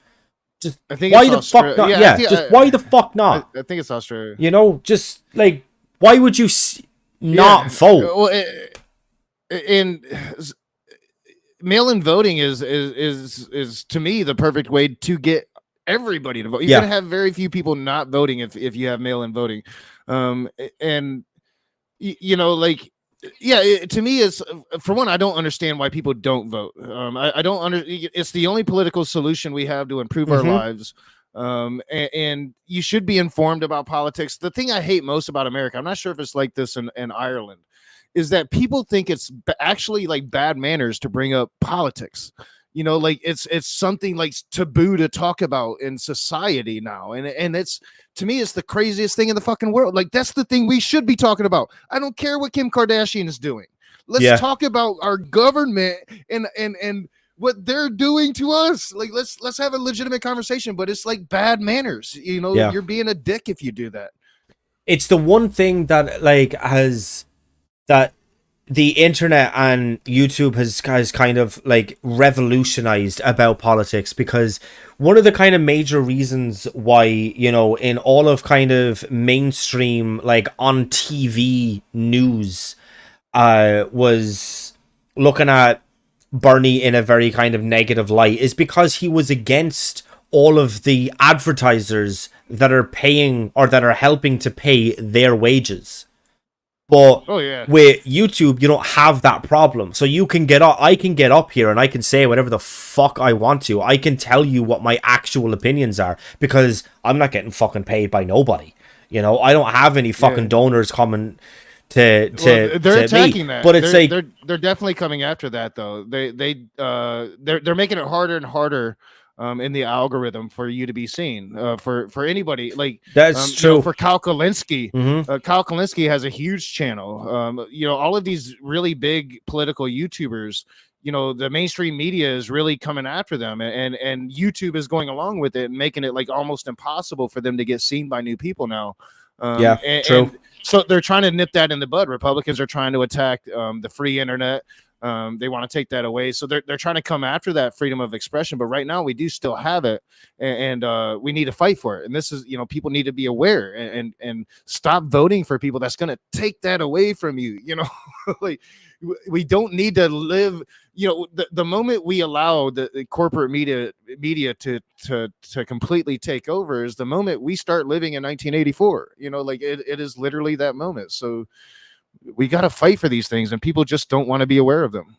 Just I think why the fuck not? Yeah, just why the fuck not? I think it's Australia. You know, just like why would you not vote? Well, and mail-in voting is to me the perfect way to get everybody to vote. You're gonna have very few people not voting if you have mail-in voting, and you know, like, to me is, for one, I don't understand why people don't vote. I don't it's the only political solution we have to improve our lives. And you should be informed about politics. The thing I hate most about America, I'm not sure if it's like this in Ireland, is that people think it's actually like bad manners to bring up politics. You know, like it's something like taboo to talk about in society now. And it's, to me, it's the craziest thing in the fucking world. Like, that's the thing we should be talking about. I don't care what Kim Kardashian is doing. Let's talk about our government and what they're doing to us. Like, let's have a legitimate conversation, but it's like bad manners. You know, you're being a dick if you do that. It's the one thing that that the internet and YouTube has kind of like revolutionized about politics, because one of the kind of major reasons why, you know, in all of kind of mainstream, like on TV news, was looking at Bernie in a very kind of negative light is because he was against all of the advertisers that are paying or that are helping to pay their wages. But with YouTube, you don't have that problem. So you can get up, I can get up here and I can say whatever the fuck I want to. I can tell you what my actual opinions are because I'm not getting fucking paid by nobody. You know, I don't have any fucking donors coming to they're attacking me. that. But it's they're definitely coming after that though. They're making it harder and harder in the algorithm for you to be seen, for anybody. Like, that's true. You know, for Kyle Kalinske. Kyle Kalinske has a huge channel. You know, all of these really big political YouTubers, you know, the mainstream media is really coming after them, and YouTube is going along with it and making it like almost impossible for them to get seen by new people now. True. And so they're trying to nip that in the bud. Republicans are trying to attack the free internet. They want to take that away, so they're trying to come after that freedom of expression. But right now, we do still have it, and we need to fight for it. And this is, you know, people need to be aware and stop voting for people that's going to take that away from you. You know, like, we don't need to live. You know, the moment we allow the corporate media to completely take over is the moment we start living in 1984. You know, like it is literally that moment. So we got to fight for these things, and people just don't want to be aware of them.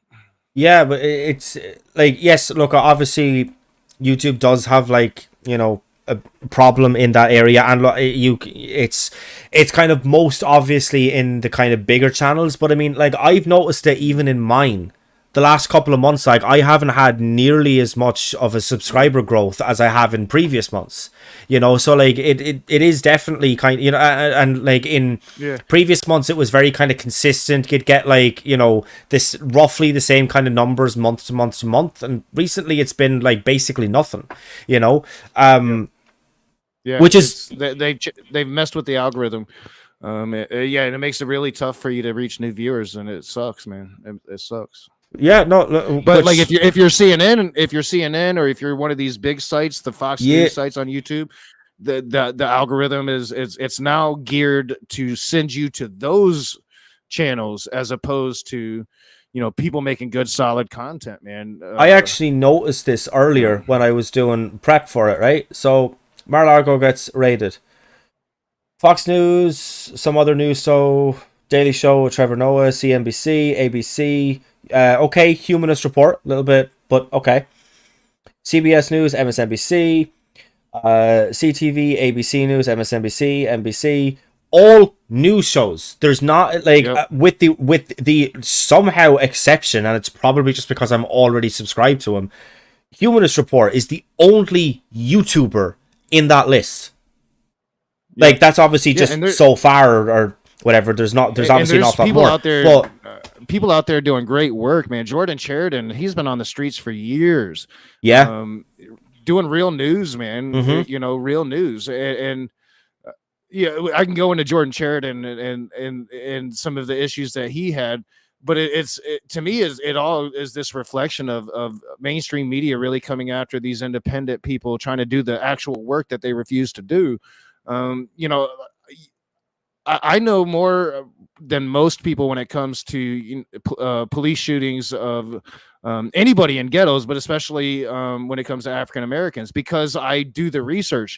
Yeah, but it's like, yes, look, obviously YouTube does have, like, you know, a problem in that area, and it's kind of most obviously in the kind of bigger channels. But I mean, like, I've noticed that even in mine, the last couple of months, like, I haven't had nearly as much of a subscriber growth as I have in previous months, you know. So like it is definitely kind of, you know, and like in previous months it was very kind of consistent. You'd get, like, you know, this roughly the same kind of numbers month to month to month, and recently it's been like basically nothing, you know. Which is they've messed with the algorithm. And it makes it really tough for you to reach new viewers, and it sucks, man. It sucks. Yeah, no, but like if you're CNN, or if you're one of these big sites, the Fox News sites on YouTube, the algorithm is now geared to send you to those channels as opposed to, you know, people making good solid content, man. I actually noticed this earlier when I was doing prep for it, right? So Mar-a-lago gets raided. Fox News, some other news, so Daily Show with Trevor Noah, CNBC, ABC. Okay, Humanist Report, a little bit, but okay. CBS News, MSNBC, CTV, ABC News, MSNBC, NBC, all news shows. There's not, like, with the somehow exception, and it's probably just because I'm already subscribed to him, Humanist Report is the only YouTuber in that list. Like, that's obviously just so far or whatever. There's obviously not that more. Out there, but people out there doing great work, man. Jordan Sheridan, he's been on the streets for years. Yeah. Doing real news, man. You know, real news. And I can go into Jordan Sheridan and some of the issues that he had, but to me it all is this reflection of mainstream media really coming after these independent people trying to do the actual work that they refuse to do. I know more than most people when it comes to police shootings of anybody in ghettos, but especially when it comes to African Americans, because I do the research.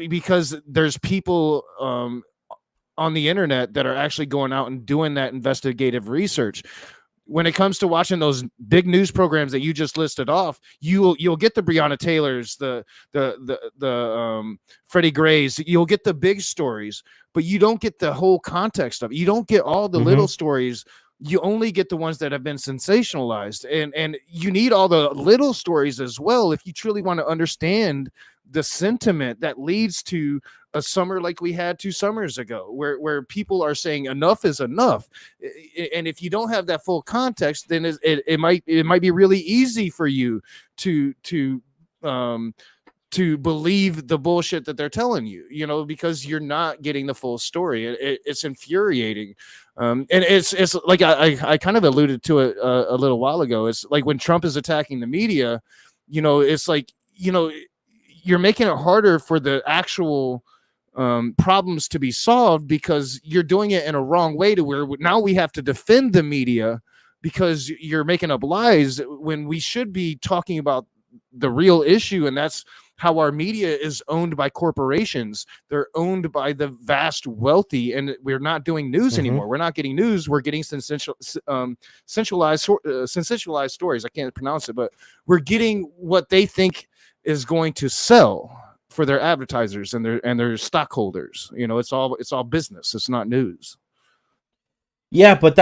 Because there's people on the internet that are actually going out and doing that investigative research. When it comes to watching those big news programs that you just listed off, you'll get the Breonna Taylors, the Freddie Grays, you'll get the big stories, but you don't get the whole context of it. You don't get all the little stories. You only get the ones that have been sensationalized, and you need all the little stories as well if you truly want to understand the sentiment that leads to a summer like we had 2 summers ago, where people are saying enough is enough. And if you don't have that full context, then it might be really easy for you to believe the bullshit that they're telling you, because you're not getting the full story. It's infuriating. And it's like I kind of alluded to it a little while ago. It's like when Trump is attacking the media, it's like, you're making it harder for the actual problems to be solved, because you're doing it in a wrong way, to where now we have to defend the media because you're making up lies when we should be talking about the real issue. And that's how our media is owned by corporations. They're owned by the vast wealthy, and we're not doing news anymore. We're not getting news. We're getting sensationalized stories. I can't pronounce it, but we're getting what they think is going to sell for their advertisers and their stockholders. It's all business. It's not news. Yeah, but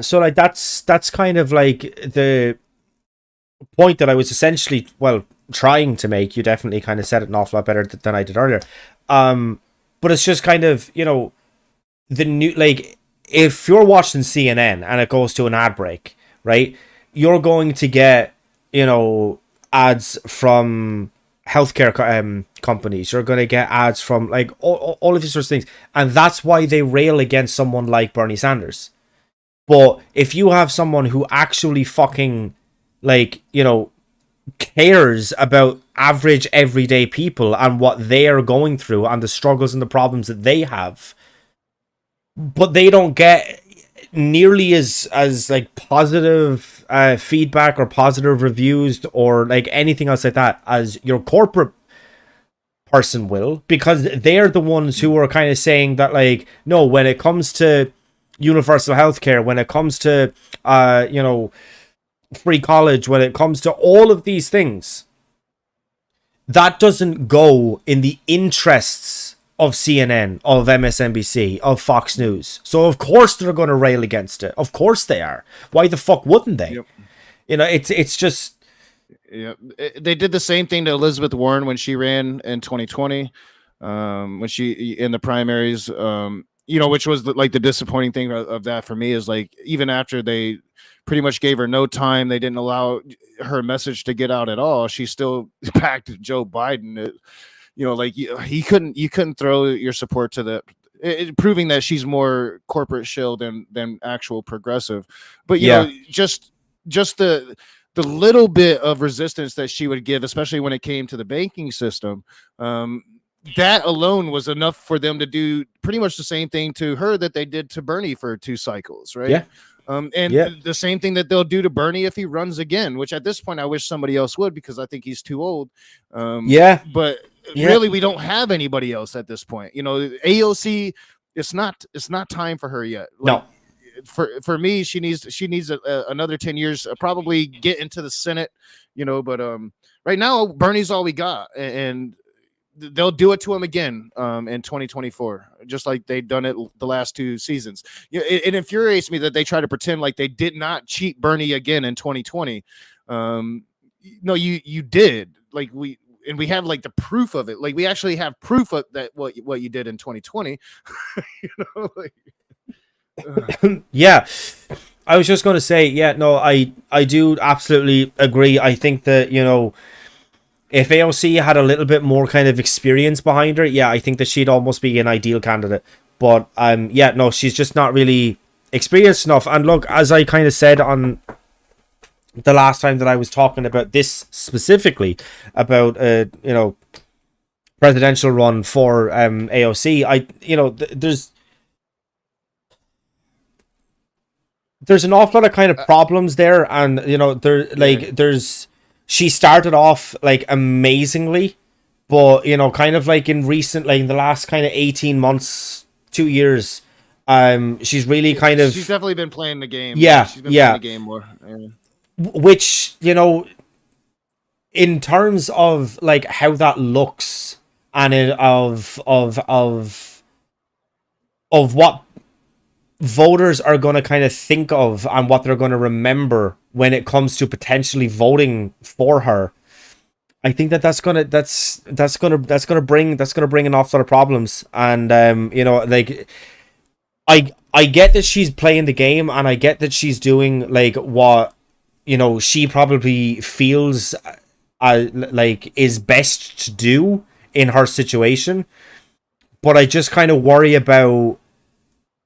so like that's kind of like the point that I was essentially trying to make. You definitely kind of said it an awful lot better than I did earlier. But it's just kind of, the new, like, if you're watching CNN and it goes to an ad break, right, you're going to get, ads from healthcare companies. You're going to get ads from like all of these sorts of things, and that's why they rail against someone like Bernie Sanders. But if you have someone who actually fucking cares about average everyday people and what they are going through and the struggles and the problems that they have, but they don't get nearly as like positive feedback or positive reviews or like anything else like that as your corporate person will, because they're the ones who are kind of saying that, like, no, when it comes to universal healthcare, when it comes to free college, when it comes to all of these things, that doesn't go in the interests of CNN, of MSNBC, of Fox News. So of course they're going to rail against it. Of course they are. Why the fuck wouldn't they? Yep. It's just... Yeah, they did the same thing to Elizabeth Warren when she ran in 2020, when she in the primaries, which was the disappointing thing of that for me is, like, even after they pretty much gave her no time, they didn't allow her message to get out at all, she still backed Joe Biden. You couldn't throw your support to proving that she's more corporate shill than actual progressive. But just the little bit of resistance that she would give, especially when it came to the banking system, that alone was enough for them to do pretty much the same thing to her that they did to Bernie for 2 cycles, right? The same thing that they'll do to Bernie if he runs again, which at this point I wish somebody else would, because I think he's too old. But really, we don't have anybody else at this point. AOC, it's not time for her yet. No. For me, she needs another 10 years, probably get into the Senate, but right now Bernie's all we got, and they'll do it to him again in 2024, just like they've done it the last 2 seasons. It infuriates me that they try to pretend like they did not cheat Bernie again in 2020. No, you did. Like, we have like the proof of it. Like, we actually have proof of that what you did in 2020. Yeah, I was just going to say, I do absolutely agree. I think that, If AOC had a little bit more kind of experience behind her, yeah, I think that she'd almost be an ideal candidate. But yeah, no, she's just not really experienced enough. And look, as I kind of said on the last time that I was talking about this specifically, about presidential run for AOC, there's an awful lot of kind of problems there, and she started off like amazingly, but kind of like in the last kind of 18 months, 2 years, she's really kind of, she's definitely been playing the game. Yeah, she's been playing the game more. Yeah. Which, in terms of like how that looks, and of what voters are going to kind of think of and what they're going to remember when it comes to potentially voting for her, I think that's gonna bring an awful lot of problems. And I get that she's playing the game, and I get that she's doing like what she probably feels like is best to do in her situation. But I just kind of worry about,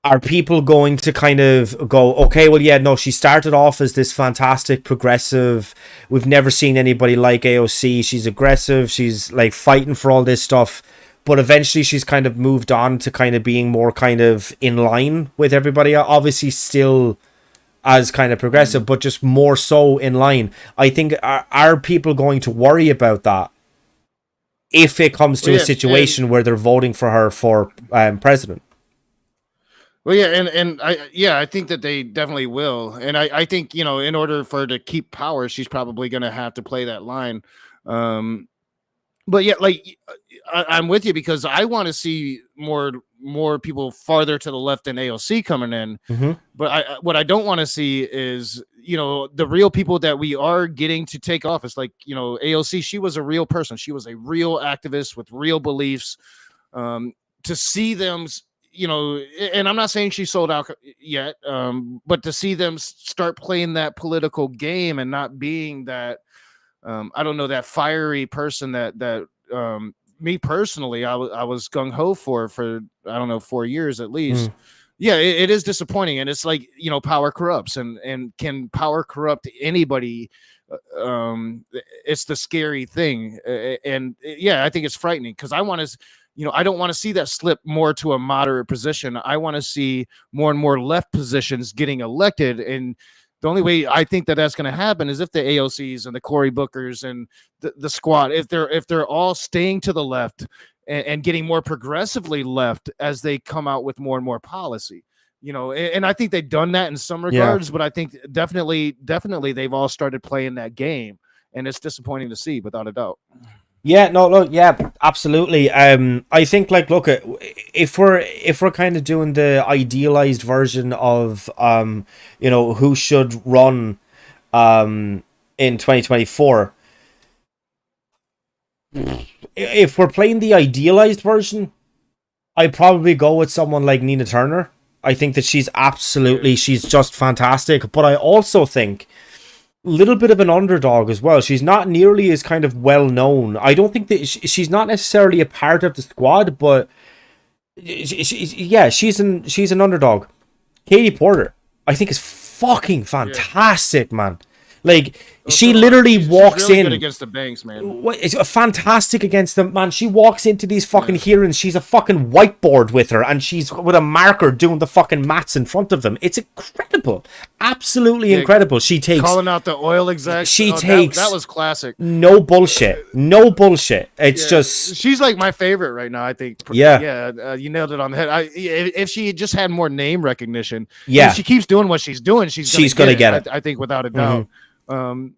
are people going to kind of go, okay, well, yeah, no, she started off as this fantastic progressive. We've never seen anybody like AOC. She's aggressive. She's like fighting for all this stuff. But eventually she's kind of moved on to kind of being more kind of in line with everybody. Obviously still as kind of progressive, but just more so in line. I think, are people going to worry about that if it comes to a situation where they're voting for her for president? Well, yeah, and I think that they definitely will, and I think in order for her to keep power, she's probably going to have to play that line. But yeah, like I'm with you, because I want to see more people farther to the left than AOC coming in. Mm-hmm. But what I don't want to see is the real people that we are getting to take office. Like AOC, she was a real person. She was a real activist with real beliefs. To see them, and I'm not saying she sold out yet, but to see them start playing that political game and not being that, I don't know, that fiery person that me personally, I was gung-ho for I don't know, 4 years at least. Yeah, it is disappointing, and it's like power corrupts, and can power corrupt anybody? It's the scary thing, and yeah, I think it's frightening, because I want to. I don't want to see that slip more to a moderate position. I want to see more and more left positions getting elected. And the only way I think that that's going to happen is if the AOCs and the Cory Bookers and the squad, if they're all staying to the left and getting more progressively left as they come out with more and more policy. And I think they've done that in some regards, but I think definitely they've all started playing that game, and it's disappointing to see, without a doubt. Yeah, no, look, yeah, absolutely. I think, like, look, if we're kind of doing the idealized version of who should run in 2024, if we're playing the idealized version, I'd probably go with someone like Nina Turner. I think that she's just fantastic, but I also think little bit of an underdog as well. She's not nearly as kind of well known. I don't think that she's not necessarily a part of the squad, but she's an underdog. Katie Porter, I think, is fucking fantastic, man. Like, she literally walks really in good against the Banks, man. It's fantastic against them, man. She walks into these fucking hearings. She's a fucking whiteboard with her, and she's with a marker doing the fucking maths in front of them. It's incredible, absolutely incredible. She takes calling out the oil execs. She takes that was classic. No bullshit. It's just she's like my favorite right now. I think. Yeah. You nailed it on the head. If she just had more name recognition, if she keeps doing what she's doing, she's gonna get it. I think without a doubt.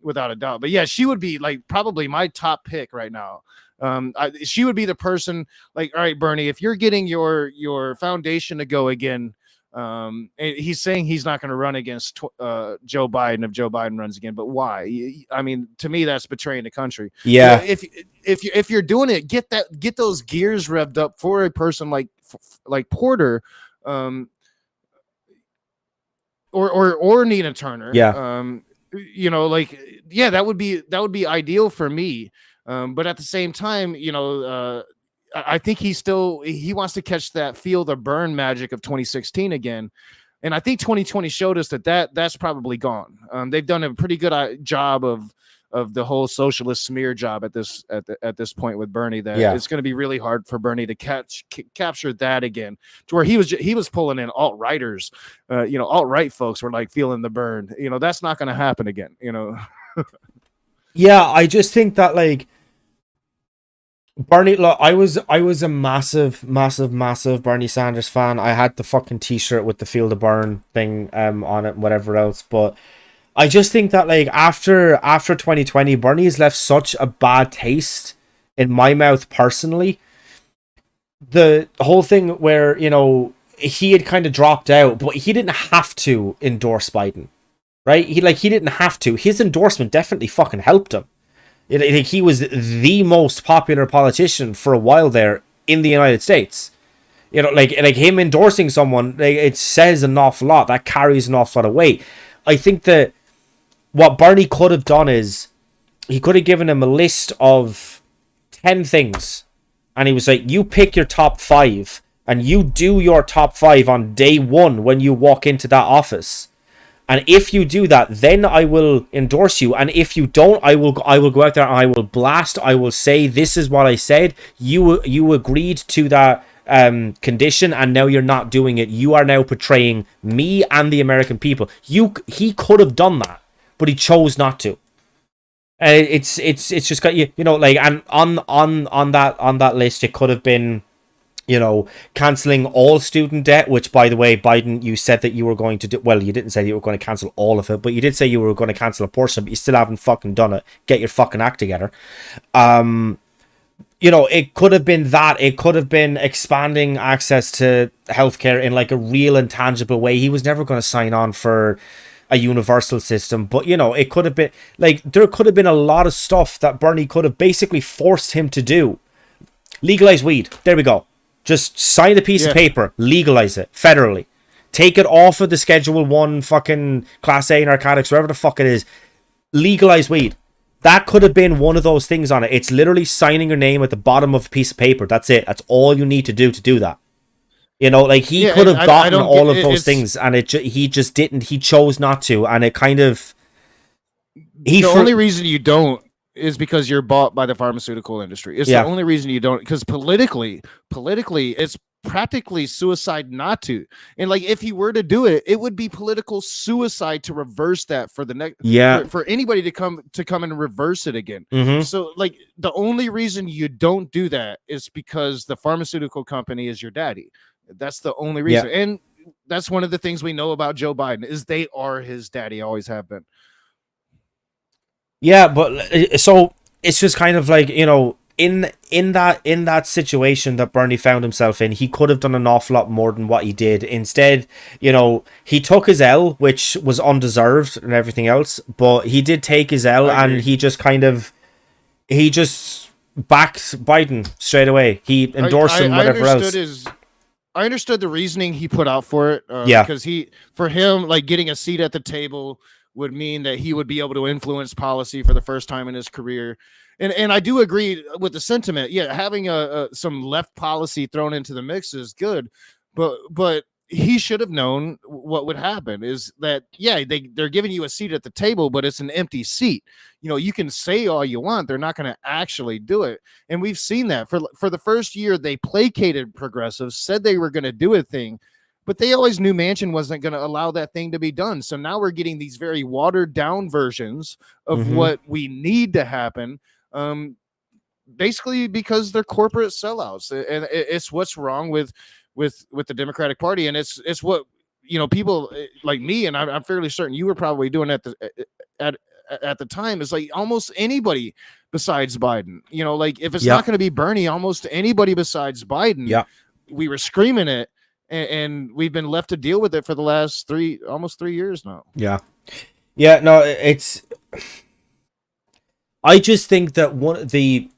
Without a doubt. But yeah, she would be like probably my top pick right now. She would be the person, like, all right, Bernie, if you're getting your foundation to go again, and he's saying he's not going to run against Joe Biden if Joe Biden runs again, but why? I mean, to me, that's betraying the country. Yeah. If you're doing it, get those gears revved up for a person like Porter, or Nina Turner. Yeah. That would be ideal for me. But at the same time, I think he wants to catch that feel the burn magic of 2016 again. And I think 2020 showed us that's probably gone. They've done a pretty good job of the whole socialist smear job at this point with Bernie. That it's going to be really hard for Bernie to capture that again, to where he was pulling in alt-righters. Alt-right folks were like feeling the burn. That's not going to happen again. Yeah, I just think that like Bernie, look, I was a massive Bernie Sanders fan. I had the fucking t-shirt with the Feel the Burn thing on it and whatever else, but I just think that like after 2020, Bernie has left such a bad taste in my mouth personally. The whole thing where, he had kind of dropped out, but he didn't have to endorse Biden. Right? He didn't have to. His endorsement definitely fucking helped him. He was the most popular politician for a while there in the United States. Like him endorsing someone, it says an awful lot. That carries an awful lot of weight. I think that what Bernie could have done is he could have given him a list of 10 things. And he was like, you pick your top 5 and you do your top 5 on day 1 when you walk into that office. And if you do that, then I will endorse you. And if you don't, I will go out there and I will blast. I will say, this is what I said. You agreed to that condition, and now you're not doing it. You are now betraying me and the American people. He could have done that, but he chose not to. It's just got and on that list, it could have been, cancelling all student debt, which, by the way, Biden, you said that you were going to do. Well, you didn't say you were going to cancel all of it, but you did say you were going to cancel a portion, but you still haven't fucking done it. Get your fucking act together. It could have been that. It could have been expanding access to healthcare in like a real and tangible way. He was never going to sign on for a universal system, but it could have been like, there could have been a lot of stuff that Bernie could have basically forced him to do. Legalize weed. There we go. Just sign a piece of paper, legalize it federally, take it off of the Schedule 1 fucking Class A narcotics, wherever the fuck it is. Legalize weed. That could have been one of those things on it. It's literally signing your name at the bottom of a piece of paper. That's it. That's all you need to do that. He could have gotten all of those things, and he just didn't. He chose not to, and it kind of. The only reason you don't is because you're bought by the pharmaceutical industry. It's the only reason you don't, because politically, it's practically suicide not to. And like, if he were to do it, it would be political suicide to reverse that for the next. For anybody to come and reverse it again. Mm-hmm. So like, the only reason you don't do that is because the pharmaceutical company is your daddy. That's the only reason. And that's one of the things we know about Joe Biden is they are his daddy, always have been. Yeah, but so it's just kind of like, in that situation that Bernie found himself in, he could have done an awful lot more than what he did. Instead, he took his L, which was undeserved and everything else, but he did take his L, and he just backed Biden straight away. He endorsed him, whatever else. I understood the reasoning he put out for it. Because for him, like, getting a seat at the table would mean that he would be able to influence policy for the first time in his career. And I do agree with the sentiment. Yeah, having some left policy thrown into the mix is good, but he should have known what would happen is that, they're giving you a seat at the table, but it's an empty seat. You can say all you want. They're not going to actually do it. And we've seen that for the first year, they placated progressives, said they were going to do a thing, but they always knew Manchin wasn't going to allow that thing to be done. So now we're getting these very watered down versions of what we need to happen. Basically because they're corporate sellouts, and it's what's wrong with the Democratic Party. And it's what, people like me, and I'm fairly certain you were probably doing at the time, is like almost anybody besides Biden, like if it's not going to be Bernie, almost anybody besides Biden, we were screaming it. And we've been left to deal with it for the last almost 3 years now. I just think that one of the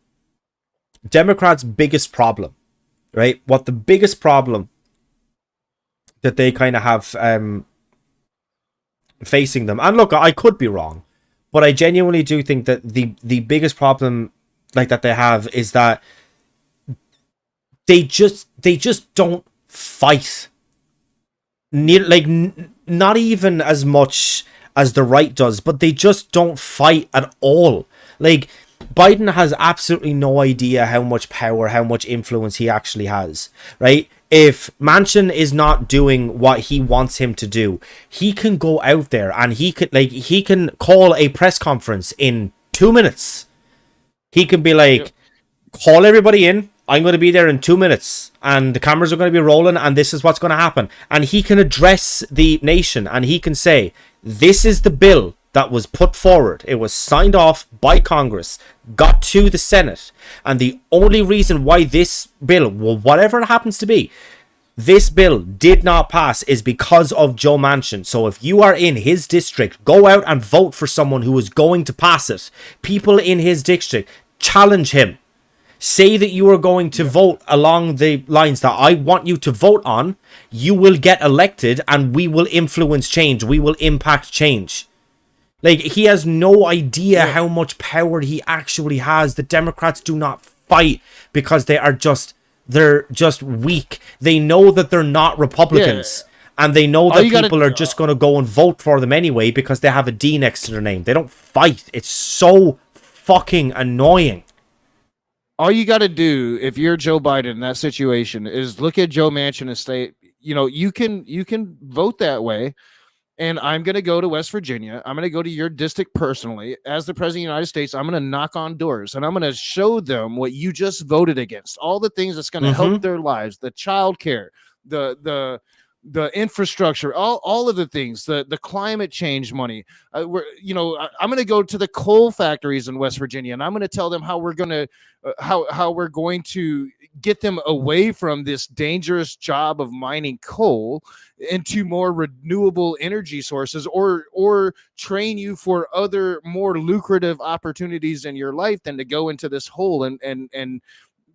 Democrats' biggest problem, right? What the biggest problem that they kind of have facing them, and look, I could be wrong, but I genuinely do think that the biggest problem like that they have is that they just don't fight. Not even as much as the right does, but they just don't fight at all. Like, Biden has absolutely no idea how much power, how much influence he actually has, right? If Manchin is not doing what he wants him to do, he can go out there and he can call a press conference in 2 minutes. He can be like, call everybody in. I'm going to be there in 2 minutes and the cameras are going to be rolling and this is what's going to happen. And he can address the nation and he can say, this is the bill that was put forward. It was signed off by Congress, got to the Senate. And the only reason why this bill, well, whatever it happens to be, this bill did not pass is because of Joe Manchin. So if you are in his district, go out and vote for someone who is going to pass it. People in his district, challenge him. Say that you are going to vote along the lines that I want you to vote on. You will get elected and we will influence change. We will impact change. Like, he has no idea how much power he actually has. The Democrats do not fight because they're just weak. They know that they're not Republicans. And they know that people are just going to go and vote for them anyway because they have a D next to their name. They don't fight. It's so fucking annoying. All you got to do if you're Joe Biden in that situation is look at Joe Manchin and say, you know, you can vote that way. And I'm going to go to West Virginia. I'm going to go to your district personally. As the president of the United States, I'm going to knock on doors and I'm going to show them what you just voted against. All the things that's going to help their lives, the child care, the infrastructure, all of the things, the climate change money. I'm going to go to the coal factories in West Virginia and I'm going to tell them how we're going to how we're going to get them away from this dangerous job of mining coal into more renewable energy sources, or train you for other more lucrative opportunities in your life than to go into this hole and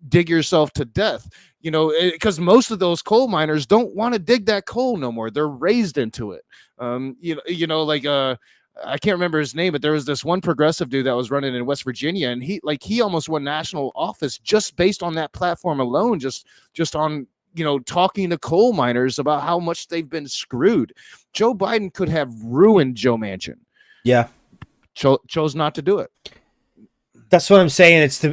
dig yourself to death. You know, because most of those coal miners don't want to dig that coal no more. They're raised into it. I can't remember his name, but there was this one progressive dude that was running in West Virginia, and he almost won national office just based on that platform alone, just on, you know, talking to coal miners about how much they've been screwed. Joe Biden could have ruined Joe Manchin. Yeah. Chose not to do it. That's what I'm saying. It's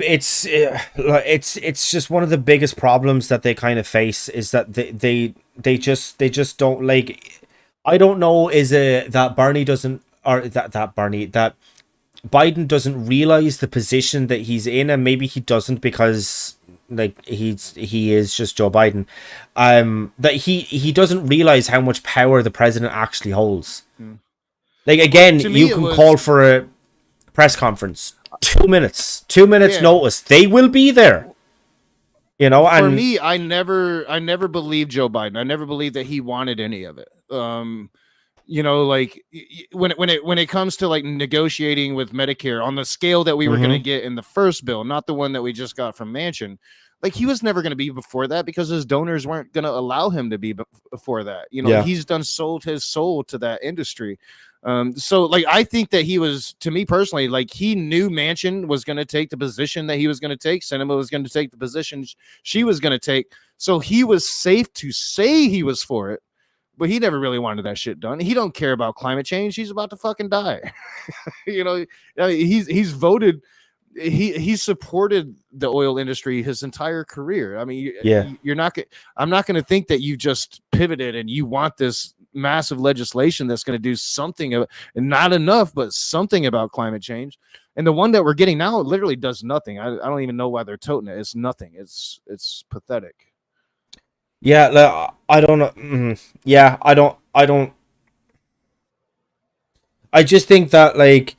just one of the biggest problems that they kind of face is that they just don't, like, I don't know, is it that Bernie doesn't, or that Biden doesn't realize the position that he's in, and maybe he doesn't because, like, he is just Joe Biden, that he doesn't realize how much power the president actually holds. Like, again, you can call for a press conference, 2 minutes notice, they will be there. You know, for me, I never believed Joe Biden. I never believed that he wanted any of it. You know, like when it comes to like negotiating with Medicare on the scale that we were going to get in the first bill, not the one that we just got from Manchin, like he was never going to be before that because his donors weren't going to allow him to be before that. You know, he's sold his soul to that industry. So like, I think that he was, to me personally, like he knew Manchin was going to take the position that he was going to take. Sinema was going to take the position she was going to take. So he was safe to say he was for it. But he never really wanted that shit done. He don't care about climate change. He's about to fucking die. You know, he's voted. He supported the oil industry his entire career. I mean, you're not. I'm not going to think that you just pivoted and you want this massive legislation that's going to do something, and not enough, but something about climate change. And the one that we're getting now literally does nothing. I don't even know why they're toting it. It's nothing. It's pathetic. Yeah, like, I don't know. Yeah, I don't. I just think that, like,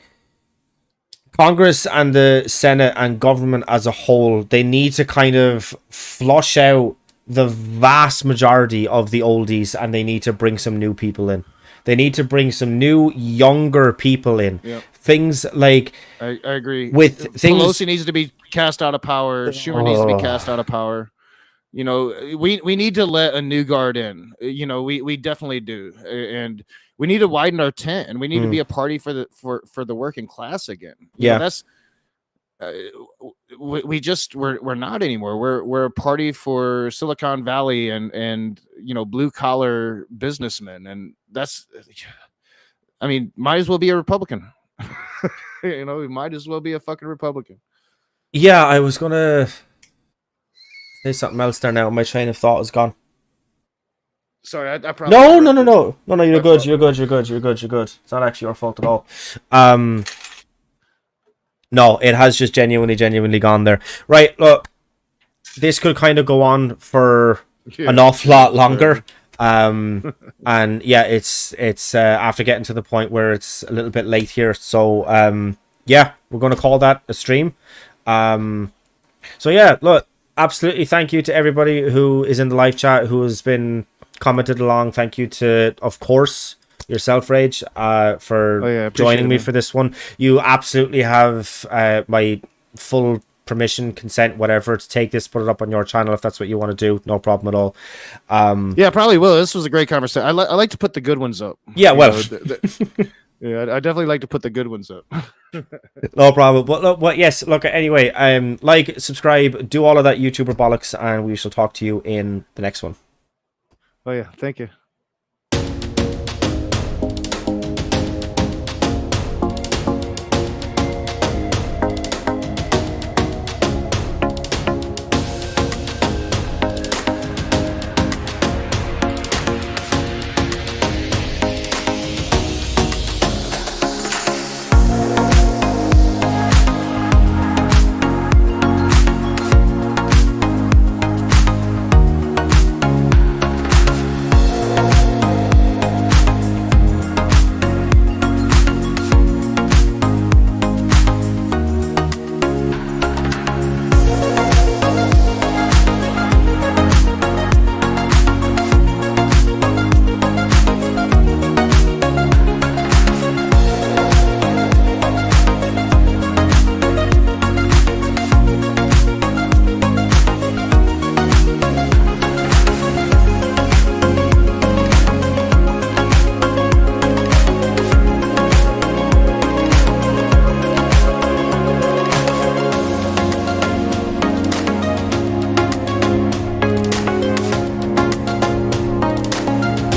Congress and the Senate and government as a whole, they need to kind of flush out the vast majority of the oldies, and they need to bring some new people in. They need to bring some new, younger people in. Yep. Things like... I agree. With things... Pelosi needs to be cast out of power. Schumer needs to be cast out of power. You know, we need to let a new guard in. You know, we definitely do, and we need to widen our tent, and we need to be a party for the working class again. You know, we're not anymore. We're a party for Silicon Valley and blue collar businessmen, and that's, I mean, might as well be a Republican. We might as well be a fucking Republican. Yeah, I was gonna say something else there now. My train of thought is gone. Sorry, I probably No. You're good. You're good. It's not actually your fault at all. No, it has just genuinely gone there. Right, look, this could kind of go on for an awful lot longer. And yeah, it's after getting to the point where it's a little bit late here. So yeah, we're going to call that a stream. So yeah, look, absolutely thank you to everybody who is in the live chat, who has been commented along. Thank you to, of course, yourself, Rage, for joining me for this one. You absolutely have my full permission, consent, whatever, to take this, put it up on your channel if that's what you want to do. No problem at all. Yeah, probably will. This was a great conversation. I like to put the good ones up. Yeah, well, yeah, I definitely like to put the good ones up. No problem. But yes, look, anyway, like, subscribe, do all of that YouTuber bollocks, and we shall talk to you in the next one. Oh yeah, thank you.